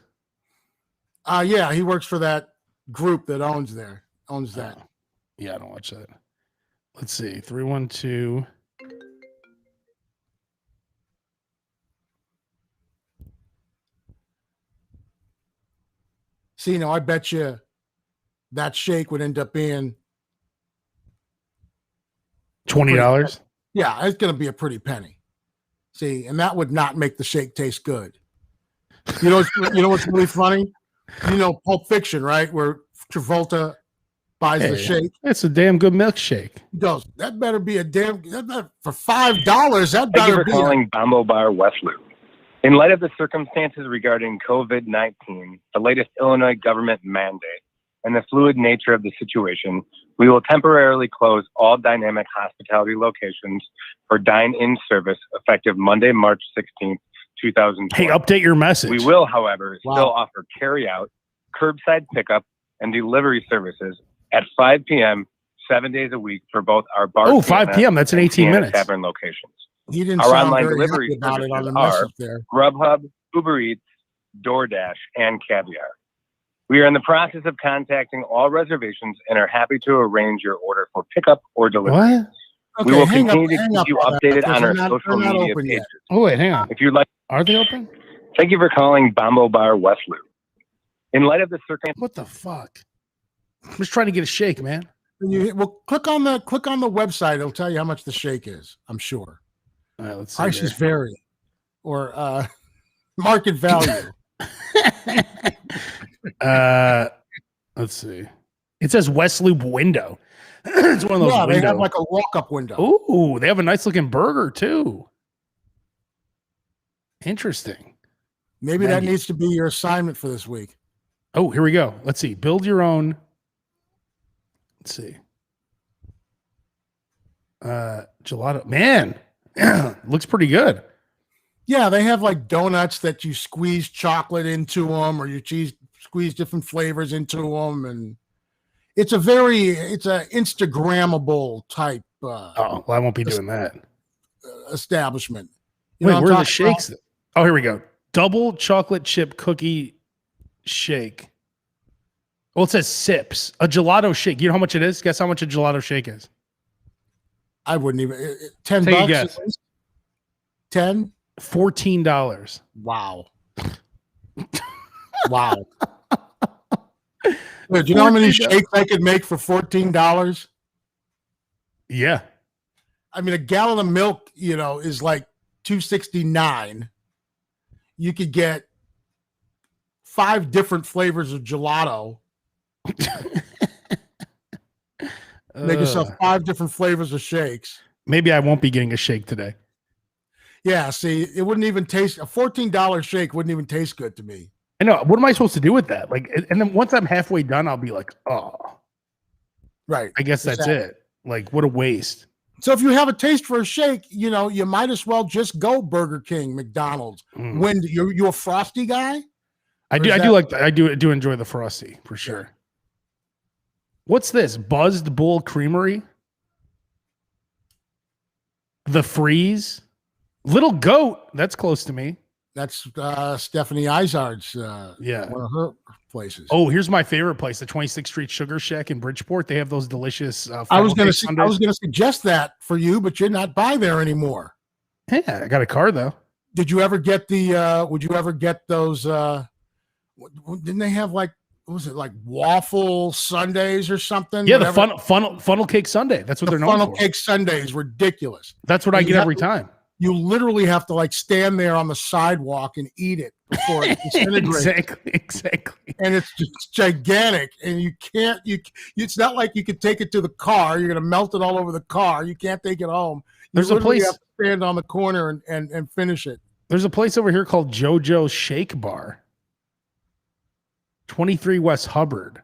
Yeah, he works for that group that owns that. Yeah, I don't watch that. Let's see. 312. See, I bet you that shake would end up being $20. Yeah, it's going to be a pretty penny. See, and that would not make the shake taste good. You know what's really funny? Pulp Fiction, right? Where Travolta buys the shake. It's a damn good milkshake. He goes, that better be a damn for $5. That Thank you better for be calling Bombo Bar West Loop. In light of the circumstances regarding COVID-19, the latest Illinois government mandate, and the fluid nature of the situation, we will temporarily close all dynamic hospitality locations for dine-in service effective Monday, March 16th, 2020. Hey, update your message. We will, however, still offer carry-out, curbside pickup, and delivery services at 5 p.m. 7 days a week for both our bar. Oh, 5 p.m. That's in 18 minutes. Tavern locations. He didn't our sound online very delivery happy about it on the services message there. Grubhub, Uber Eats, DoorDash, and Caviar. We are in the process of contacting all reservations and are happy to arrange your order for pickup or delivery. What? Okay, We will hang continue up, to keep you updated on our social media pages. Yet. Oh, wait, hang on. If you'd like, Are they open? thank you for calling Bombo Bar West Loop. In light of the circumstances, What the fuck? I'm just trying to get a shake, man. Click on the website. It'll tell you how much the shake is. I'm sure. All right, let's see. Prices vary, or market value. Let's see. It says West Loop window. It's one of those. Yeah, they window. have like a walk-up window. Ooh, they have a nice looking burger too. Interesting. Maybe that needs to be your assignment for this week. Oh, here we go. Let's see. Build your own. Let's see. Gelato. Man, looks pretty good. Yeah, they have like donuts that you squeeze chocolate into them, or you squeeze different flavors into them, and it's a Instagrammable type. Well, I won't be doing that. Establishment. Wait, where are the shakes? Oh, here we go. Double chocolate chip cookie shake. Well, it says sips. A gelato shake. You know how much it is? Guess how much a gelato shake is? I wouldn't even. $10. Take a guess. 10. $14. Wow. Wow. Wait, do you know how many shakes I could make for $14? Yeah. I mean, a gallon of milk, is like $2.69. You could get 5 different flavors of gelato. Make yourself 5 different flavors of shakes. Maybe I won't be getting a shake today. Yeah, see, it wouldn't even taste. A $14 shake wouldn't even taste good to me. I know. What am I supposed to do with that? Like, and then once I'm halfway done, I'll be like, oh, right. I guess that's it. Like, what a waste. So if you have a taste for a shake, you might as well just go Burger King, McDonald's. When you're a Frosty guy? I do enjoy the Frosty for sure. Yeah. What's this? Buzzed Bull Creamery? The Freeze? Little Goat. That's close to me. That's Stephanie Izard's one of her places. Oh, here's my favorite place, the 26th Street Sugar Shack in Bridgeport. They have those delicious I was going to suggest that for you, but you're not by there anymore. Yeah, I got a car though. Did you ever get would you ever get those didn't they have like, what was it, like waffle sundaes or something? Yeah, whatever. The funnel cake sunday. That's what they're known for. Funnel cake sundae is ridiculous. That's what I get every time. You literally have to like stand there on the sidewalk and eat it before it disintegrates. Exactly. And it's just gigantic. And you can't, it's not like you could take it to the car. You're going to melt it all over the car. You can't take it home. There's a place. You have to stand on the corner and finish it. There's a place over here called JoJo's Shake Bar. 23 West Hubbard.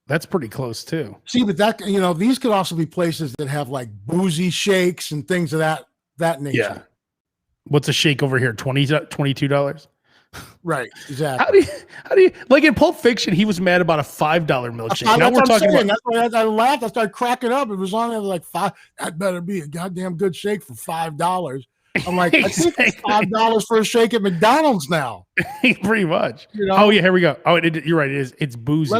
That's pretty close too. See, but that, these could also be places that have like boozy shakes and things of that nature. Yeah. What's a shake over here? $22? Right. Exactly. How do you like in Pulp Fiction? He was mad about a $5 milkshake. Now we're talking about. That's why I laughed. I started cracking up. It was on there like $5. That better be a goddamn good shake for $5. I'm like, exactly. I think it's $5 for a shake at McDonald's now. Pretty much. Oh yeah, here we go. Oh, you're right. It is. It's boozy.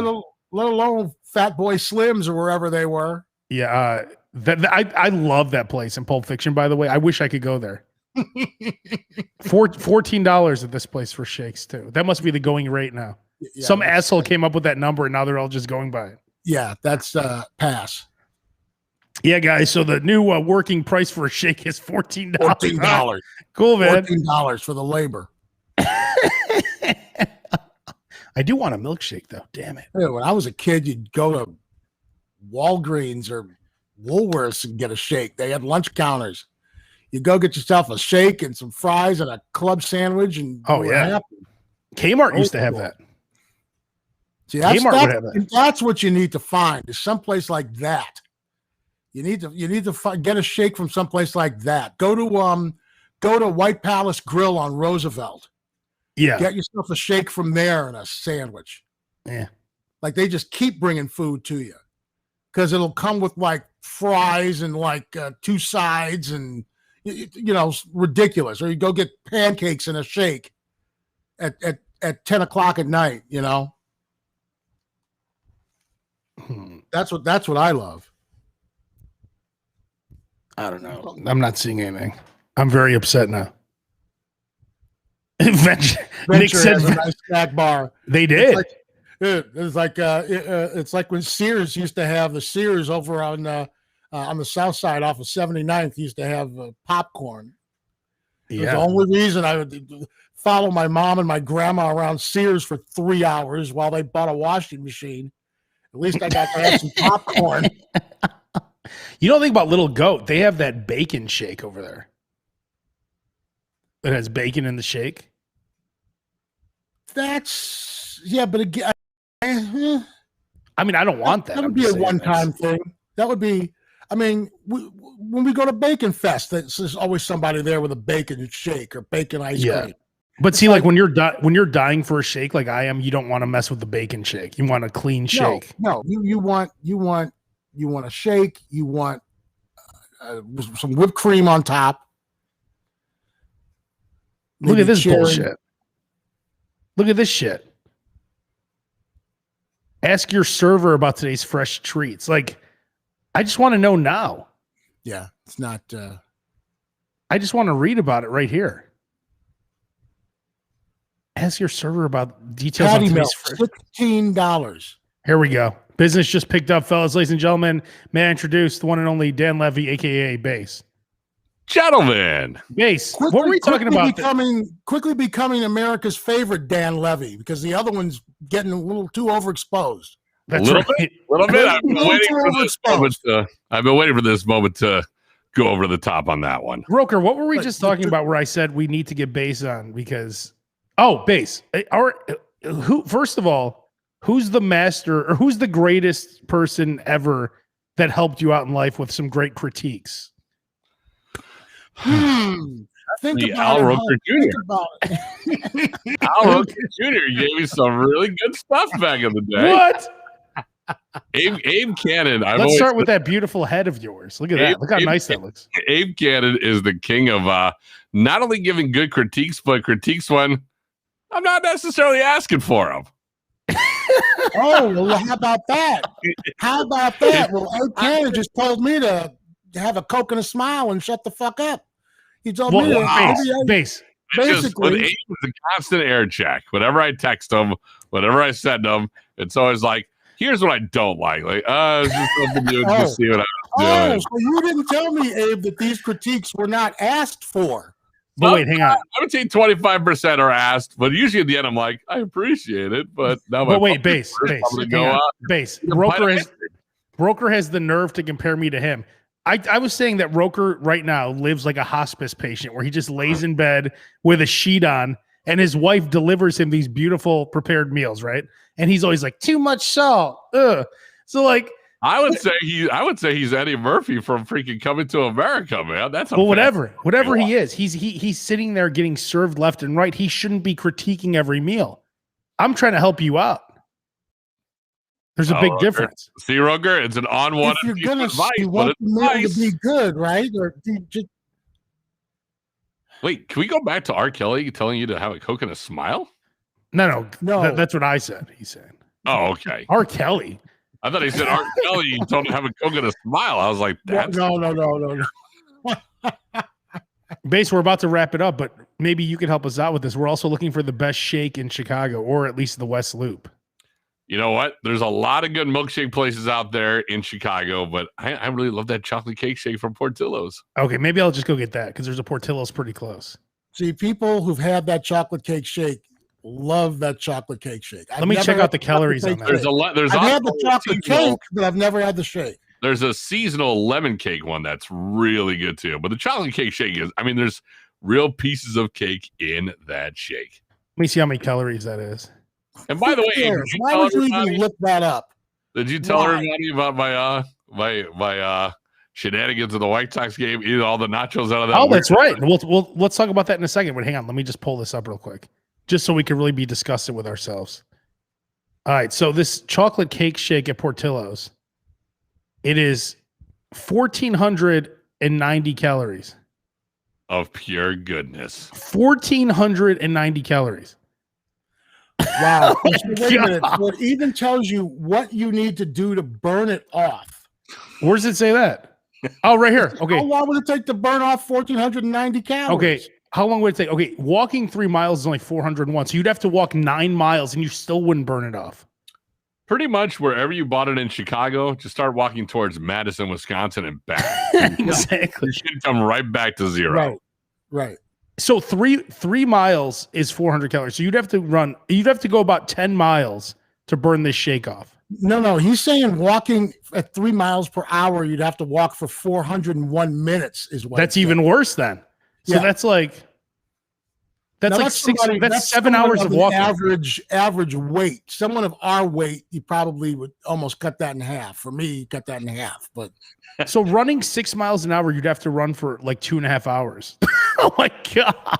Let alone Fat Boy Slims or wherever they were. Yeah, I love that place in Pulp Fiction. By the way, I wish I could go there. $14 at this place for shakes too. That must be the going rate now. Yeah, some asshole came up with that number, and now they're all just going by it. Yeah, that's pass. Yeah, guys. So the new working price for a shake is $14. $14. Cool, man. $14 for the labor. I do want a milkshake though. Damn it. When I was a kid, you'd go to Walgreens or Woolworths and get a shake. They had lunch counters. You go get yourself a shake and some fries and a club sandwich, and Oh, you were yeah. happy. Kmart used to have that. See, Kmart would have that. that's what you need to find is someplace like that. You need to get a shake from someplace like that. Go to White Palace Grill on Roosevelt. Yeah. Get yourself a shake from there and a sandwich. Yeah. Like they just keep bringing food to you because it'll come with like fries and like 2 sides and ridiculous. Or you go get pancakes and a shake at 10 o'clock at night. That's what I love. I don't know. I'm not seeing anything. I'm very upset now. Venture Nick said has a nice snack bar. They did. It's like when Sears used to have the Sears over on the south side off of 79th used to have popcorn. Yeah. The only reason I would follow my mom and my grandma around Sears for 3 hours while they bought a washing machine. At least I got to have some popcorn. You don't think about Little Goat. They have that bacon shake over there. It has bacon in the shake. But again, I mean, I don't want that. That would be a one-time thing. That would be, when we go to Bacon Fest, there's always somebody there with a bacon shake or bacon ice cream. But see, like when you're dying for a shake, like I am, you don't want to mess with the bacon shake. You want a clean shake. No, you want a shake. You want some whipped cream on top. Look at this bullshit. Look at this shit. Ask your server about today's fresh treats. Like, I just want to know now. Yeah, it's not. I just want to read about it right here. Ask your server about details on today's fresh. $16. Here we go. Business just picked up, fellas, ladies and gentlemen. May I introduce the one and only Dan Levy, aka Bass. Gentlemen, Bass. What were we talking about? Quickly becoming America's favorite Dan Levy because the other one's getting a little too overexposed. That's little right. bit. I've been waiting for this moment to go over the top on that one. Roker, what were we just talking about where I said we need to get Bass on because Bass. First of all, who's the master or who's the greatest person ever that helped you out in life with some great critiques? Think about Al Roker Jr. Think about it. Al Roker Jr. gave me some really good stuff back in the day. What? Abe Cannon. Let's start with that beautiful head of yours. Look at that. Look how nice that looks. Abe Cannon is the king of not only giving good critiques, but critiques when I'm not necessarily asking for them. Well, how about that? Well, Abe Cannon just told me to have a Coke and a smile and shut the fuck up. He told me Bass. Basically, Abe is a constant air check. Whenever I text him, whenever I send him, it's always like, here's what I don't like. Like, it's just something you just see what I'm doing. So you didn't tell me, Abe, that these critiques were not asked for. But wait, hang on. I would say 25% are asked, but usually at the end, I'm like, I appreciate it, but now. But wait, Bass. Roker has the nerve to compare me to him. I was saying that Roker right now lives like a hospice patient where he just lays in bed with a sheet on and his wife delivers him these beautiful prepared meals, right? And he's always like, too much salt. Ugh. So like I would say he's Eddie Murphy from freaking Coming to America, man. That's whatever he is. He's sitting there getting served left and right. He shouldn't be critiquing every meal. I'm trying to help you out. There's a big difference. See, Roger, it's an on-one. If you're gonna, you want the meal to be good, right? Or just wait. Can we go back to R. Kelly telling you to have a Coke and a smile? No. That's what I said. He said. Oh, okay. R. Kelly. I thought he said R. Kelly. You told him to have a Coke and a smile. I was like, that's no. Bass, we're about to wrap it up, but maybe you could help us out with this. We're also looking for the best shake in Chicago, or at least the West Loop. You know what? There's a lot of good milkshake places out there in Chicago, but I really love that chocolate cake shake from Portillo's. Okay, maybe I'll just go get that because there's a Portillo's pretty close. See, people who've had that chocolate cake shake Love that chocolate cake shake. Let me check out the calories on that. I've had the chocolate cake, but I've never had the shake. There's a seasonal lemon cake one that's really good too. But the chocolate cake shake is, I mean, there's real pieces of cake in that shake. Let me see how many calories that is. And by the way, why would you even look that up? Did you tell everybody about my shenanigans of the White Sox game? Eating all the nachos out of that. Oh, that's right. Let's talk about that in a second. But hang on, let me just pull this up real quick, just so we can really be discussing with ourselves. All right, so this chocolate cake shake at Portillo's, it is 1,490 calories of pure goodness. 1,490 calories. Wow. Oh, wait a minute. So it even tells you what you need to do to burn it off. Where does it say that? Oh, right here. Okay. How long would it take to burn off 1,490 calories? Okay. How long would it take? Okay. Walking 3 miles is only 401. So you'd have to walk 9 miles and you still wouldn't burn it off. Pretty much wherever you bought it in Chicago, just start walking towards Madison, Wisconsin, and back. Exactly. You should come right back to zero. Right. So three miles is 400 calories. So you'd have to go about 10 miles to burn this shake off. No. He's saying walking at 3 miles per hour, you'd have to walk for 401 minutes is what. That's even worse then. So yeah. that's like 7 hours of walking. Average weight. Someone of our weight, you probably would almost cut that in half. For me, you cut that in half. But so running 6 miles an hour, you'd have to run for like 2.5 hours. Oh my god!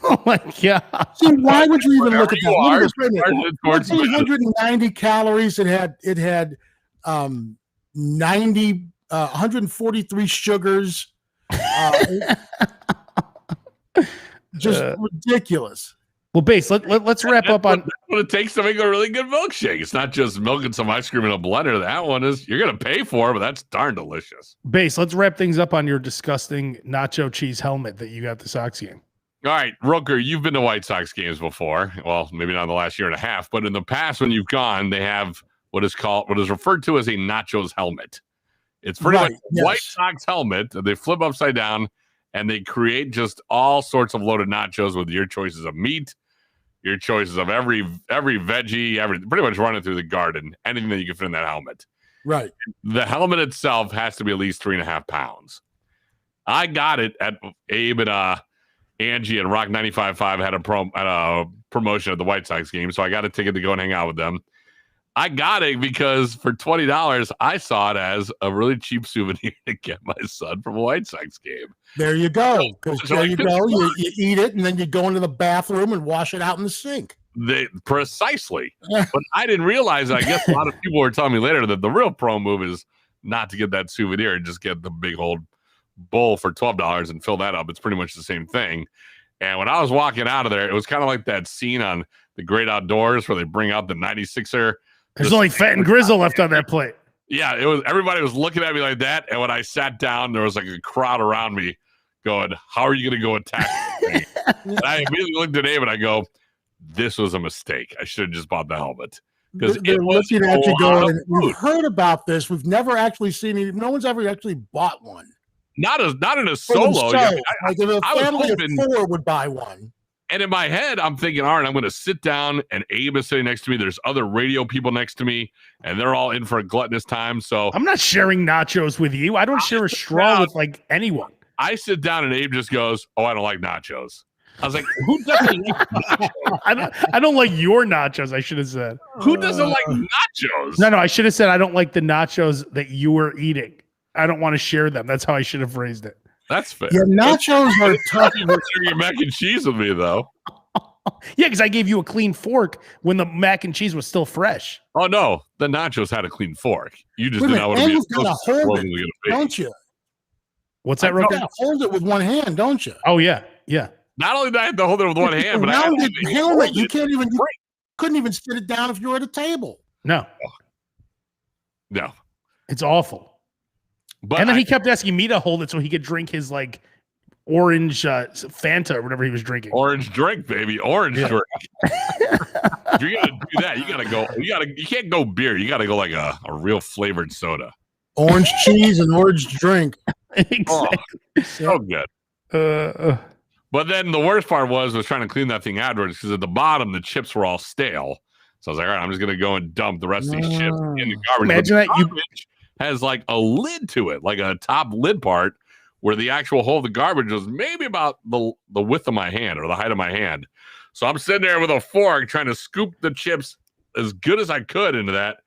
Oh my god! See, why would you even look at that? 190 calories. It had 143 sugars. Just ridiculous. Well, Base, let's wrap up on what it takes to make a really good milkshake. It's not just milk and some ice cream in a blender. That one is you're gonna pay for it, but that's darn delicious. Base, let's wrap things up on your disgusting nacho cheese helmet that you got at the Sox game. All right, Roker, you've been to White Sox games before. Well, maybe not in the last year and a half, but in the past when you've gone, they have what is referred to as a nachos helmet. It's pretty much a White Sox helmet that they flip upside down. And they create just all sorts of loaded nachos with your choices of meat, your choices of every veggie, pretty much running through the garden, anything that you can fit in that helmet. Right. The helmet itself has to be at least 3.5 pounds. I got it at Abe and Angie and Rock 95.5 had a promotion at the White Sox game, so I got a ticket to go and hang out with them. I got it because for $20, I saw it as a really cheap souvenir to get my son from a White Sox game. There you go. There you go. You eat it, and then you go into the bathroom and wash it out in the sink. Precisely. But I didn't realize, I guess a lot of people were telling me later that the real pro move is not to get that souvenir and just get the big old bowl for $12 and fill that up. It's pretty much the same thing. And when I was walking out of there, it was kind of like that scene on The Great Outdoors where they bring out the 96er. There's only fat and grizzle left on that plate. Yeah, it was. Everybody was looking at me like that, and when I sat down, there was like a crowd around me, going, "How are you going to go attack me?" And I immediately looked at Abe and I go, "This was a mistake. I should have just bought the helmet because it was looking at you going. We've heard about this. We've never actually seen it. No one's ever actually bought one. Not in a solo. Like if a family of 4 would buy one." And in my head, I'm thinking, all right, I'm going to sit down, and Abe is sitting next to me. There's other radio people next to me, and they're all in for a gluttonous time. So I'm not sharing nachos with you. I don't share a straw with like anyone. I sit down, and Abe just goes, "Oh, I don't like nachos." I was like, "Who doesn't like nachos?" I don't like your nachos. I should have said. Who doesn't like nachos? No. I should have said I don't like the nachos that you were eating. I don't want to share them. That's how I should have phrased it. That's fair. Yeah, nachos are tough. You share your mac and cheese with me, though. Yeah, because I gave you a clean fork when the mac and cheese was still fresh. Oh no, the nachos had a clean fork. You just didn't know what to hold it, don't you? What's that? You gotta hold it with one hand, don't you? Oh yeah. Not only do I have to hold it with one hand, but I helmet. You can't even. You couldn't even sit it down if you were at a table. No. It's awful. But and then he kept asking me to hold it so he could drink his like orange Fanta or whatever he was drinking. Orange drink, baby. Orange drink. If you're gonna do that, you can't go beer. You gotta go like a real flavored soda. Orange cheese and orange drink. Exactly. So good. But then the worst part was trying to clean that thing afterwards because at the bottom the chips were all stale. So I was like, all right, I'm just gonna go and dump the rest of these chips in the garbage. Imagine that garbage has like a lid to it, like a top lid part, where the actual hole of the garbage was maybe about the width of my hand or the height of my hand. So I'm sitting there with a fork trying to scoop the chips as good as I could into that,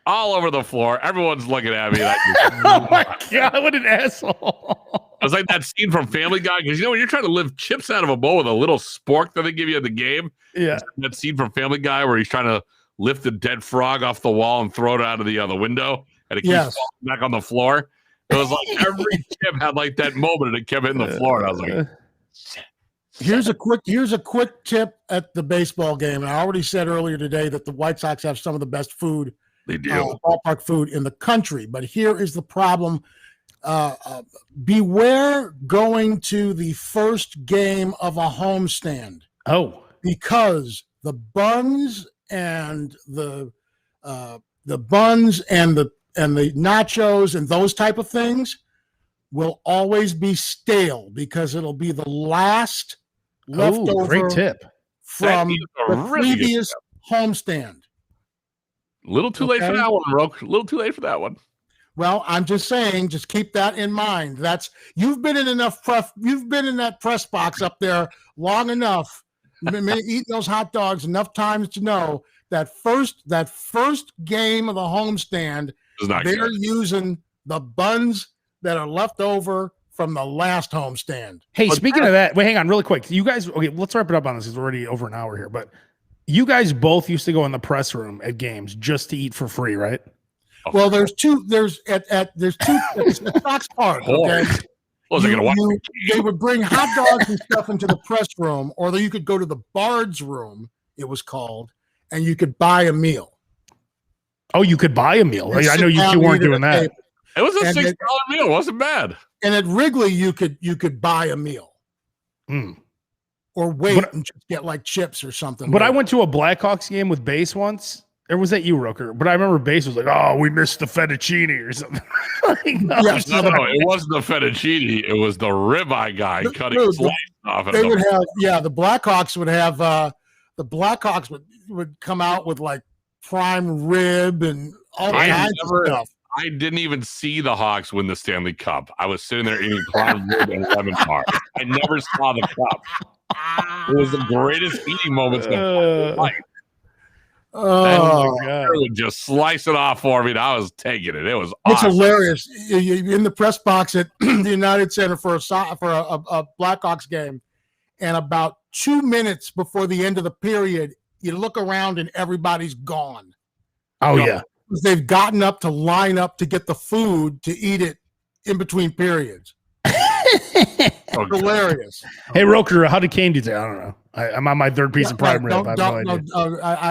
all over the floor. Everyone's looking at me like, oh my God, what an asshole. It was like that scene from Family Guy, because when you're trying to lift chips out of a bowl with a little spork that they give you at the game. Yeah. That scene from Family Guy where he's trying to lift the dead frog off the wall and throw it out of the window, and it keeps falling back on the floor. It was like every chip had like that moment, and it kept hitting the floor. And I was like, Here's a quick tip at the baseball game. And I already said earlier today that the White Sox have some of the best food, they do, ballpark food in the country. But here is the problem. Beware going to the first game of a homestand. Oh, because the buns and the nachos and those type of things will always be stale because it'll be the last leftover. Great tip from the previous homestand. A little too late for that one, Roke. A little too late for that one. Well, I'm just saying, just keep that in mind. You've been in that press box up there long enough, eating those hot dogs enough times to know that first game of the homestand, they're using the buns that are left over from the last homestand. Hey, speaking of that, wait, hang on really quick. You guys, okay, let's wrap it up on this. It's already over an hour here, but you guys both used to go in the press room at games just to eat for free, right? Well, there's two at the Sox Park. Okay, they would bring hot dogs and stuff into the press room, or you could go to the Bard's room. It was called, and you could buy a meal. Oh, you could buy a meal. I know you two weren't doing that. It was a $6 meal. It wasn't bad. And at Wrigley, you could buy a meal, or wait and just get like chips or something. But I went to a Blackhawks game with Base once. Or was that you, Roker? But I remember Base was like, "Oh, we missed the fettuccine or something." No, it wasn't the fettuccine. It was the ribeye guy cutting slices off. They would have, the Blackhawks would have. The Blackhawks would come out with like prime rib and all kinds of stuff. I didn't even see the Hawks win the Stanley Cup. I was sitting there eating prime rib and lemon bars. I never saw the cup. It was the greatest eating moments of my life. Oh my God! Would just slice it off for me. And I was taking it. It was it's awesome. Hilarious. In the press box at the United Center for a Blackhawks game, and about 2 minutes before the end of the period, you look around and everybody's gone. Oh yeah, they've gotten up to line up to get the food to eat it in between periods. Hilarious. Hey, Roker, how did Kane do today? I don't know. I'm on my third piece of prime rib. I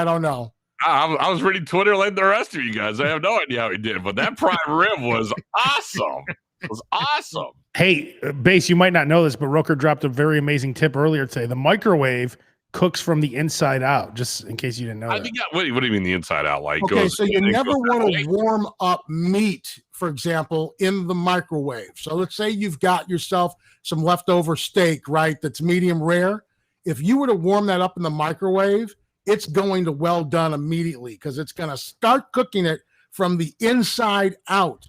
don't know. I was reading Twitter like the rest of you guys. I have no idea how he did, but that prime rib was awesome. It was awesome. Hey, Base, you might not know this, but Roker dropped a very amazing tip earlier today. The microwave cooks from the inside out, just in case you didn't know that. What do you mean the inside out? Like, okay, so you never want to warm up meat, for example, in the microwave. So let's say you've got yourself some leftover steak, right, that's medium rare. If you were to warm that up in the microwave, it's going to well done immediately because it's going to start cooking it from the inside out.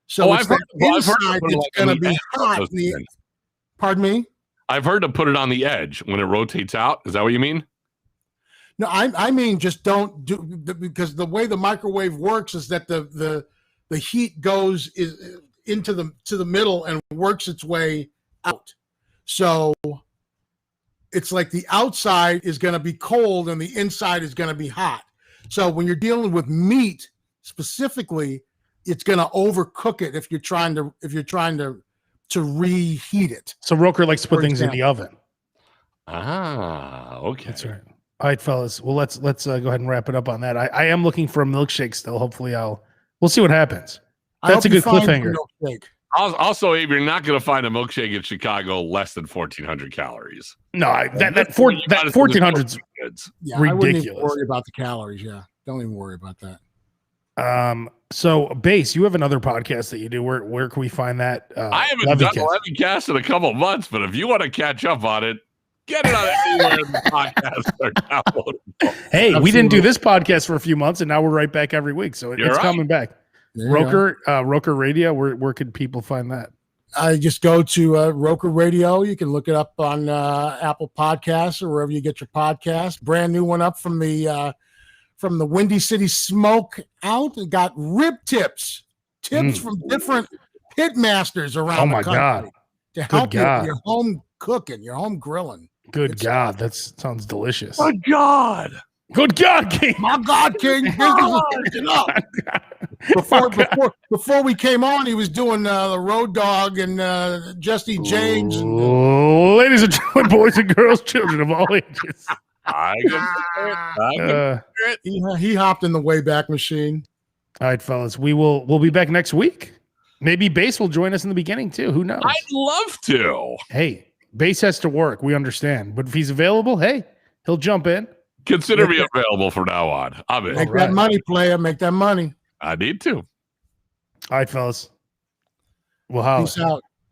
So it's going to be hot. Pardon me? I've heard to put it on the edge when it rotates out. Is that what you mean? No, I mean just don't do, because the way the microwave works is that the heat goes into the middle and works its way out. So it's like the outside is going to be cold and the inside is going to be hot. So when you're dealing with meat specifically, it's going to overcook it if you're trying to reheat it. So Roker likes to put things in the oven. Ah, okay. That's right. All right, fellas. Well, let's go ahead and wrap it up on that. I am looking for a milkshake still. Hopefully we'll see what happens. That's a good cliffhanger. Also, Abe, you're not going to find a milkshake in Chicago less than 1,400 calories. No, that 1,400's ridiculous. I wouldn't even worry about the calories. Yeah, don't even worry about that. So Base, you have another podcast that you do. Where can we find that? I haven't done Levycast in a couple of months, but if you want to catch up on it, get it on anywhere the podcasts are downloadable. Hey, Absolutely. we didn't do this podcast for a few months, and now we're right back every week. So it's coming back. Roker Radio. Where could people find that? I just go to Roker Radio. You can look it up on Apple Podcasts or wherever you get your podcasts. Brand new one up from the Windy City Smoke out. It got rib tips from different pit masters around the country. God. To help you with your home cooking, your home grilling. Good God, that sounds delicious. Good God. Good God, King. My God, King. Before we came on, he was doing the Road Dog and Jesse James. Ladies and gentlemen, boys and girls, children of all ages. He hopped in the Wayback Machine. All right, fellas, we'll be back next week. Maybe Base will join us in the beginning too. Who knows? I'd love to. Hey, Base has to work. We understand, but if he's available, hey, he'll jump in. Consider me available from now on. I'm in. Make that money, player. Make that money. I need to. All right, fellas. Well, how? Peace out.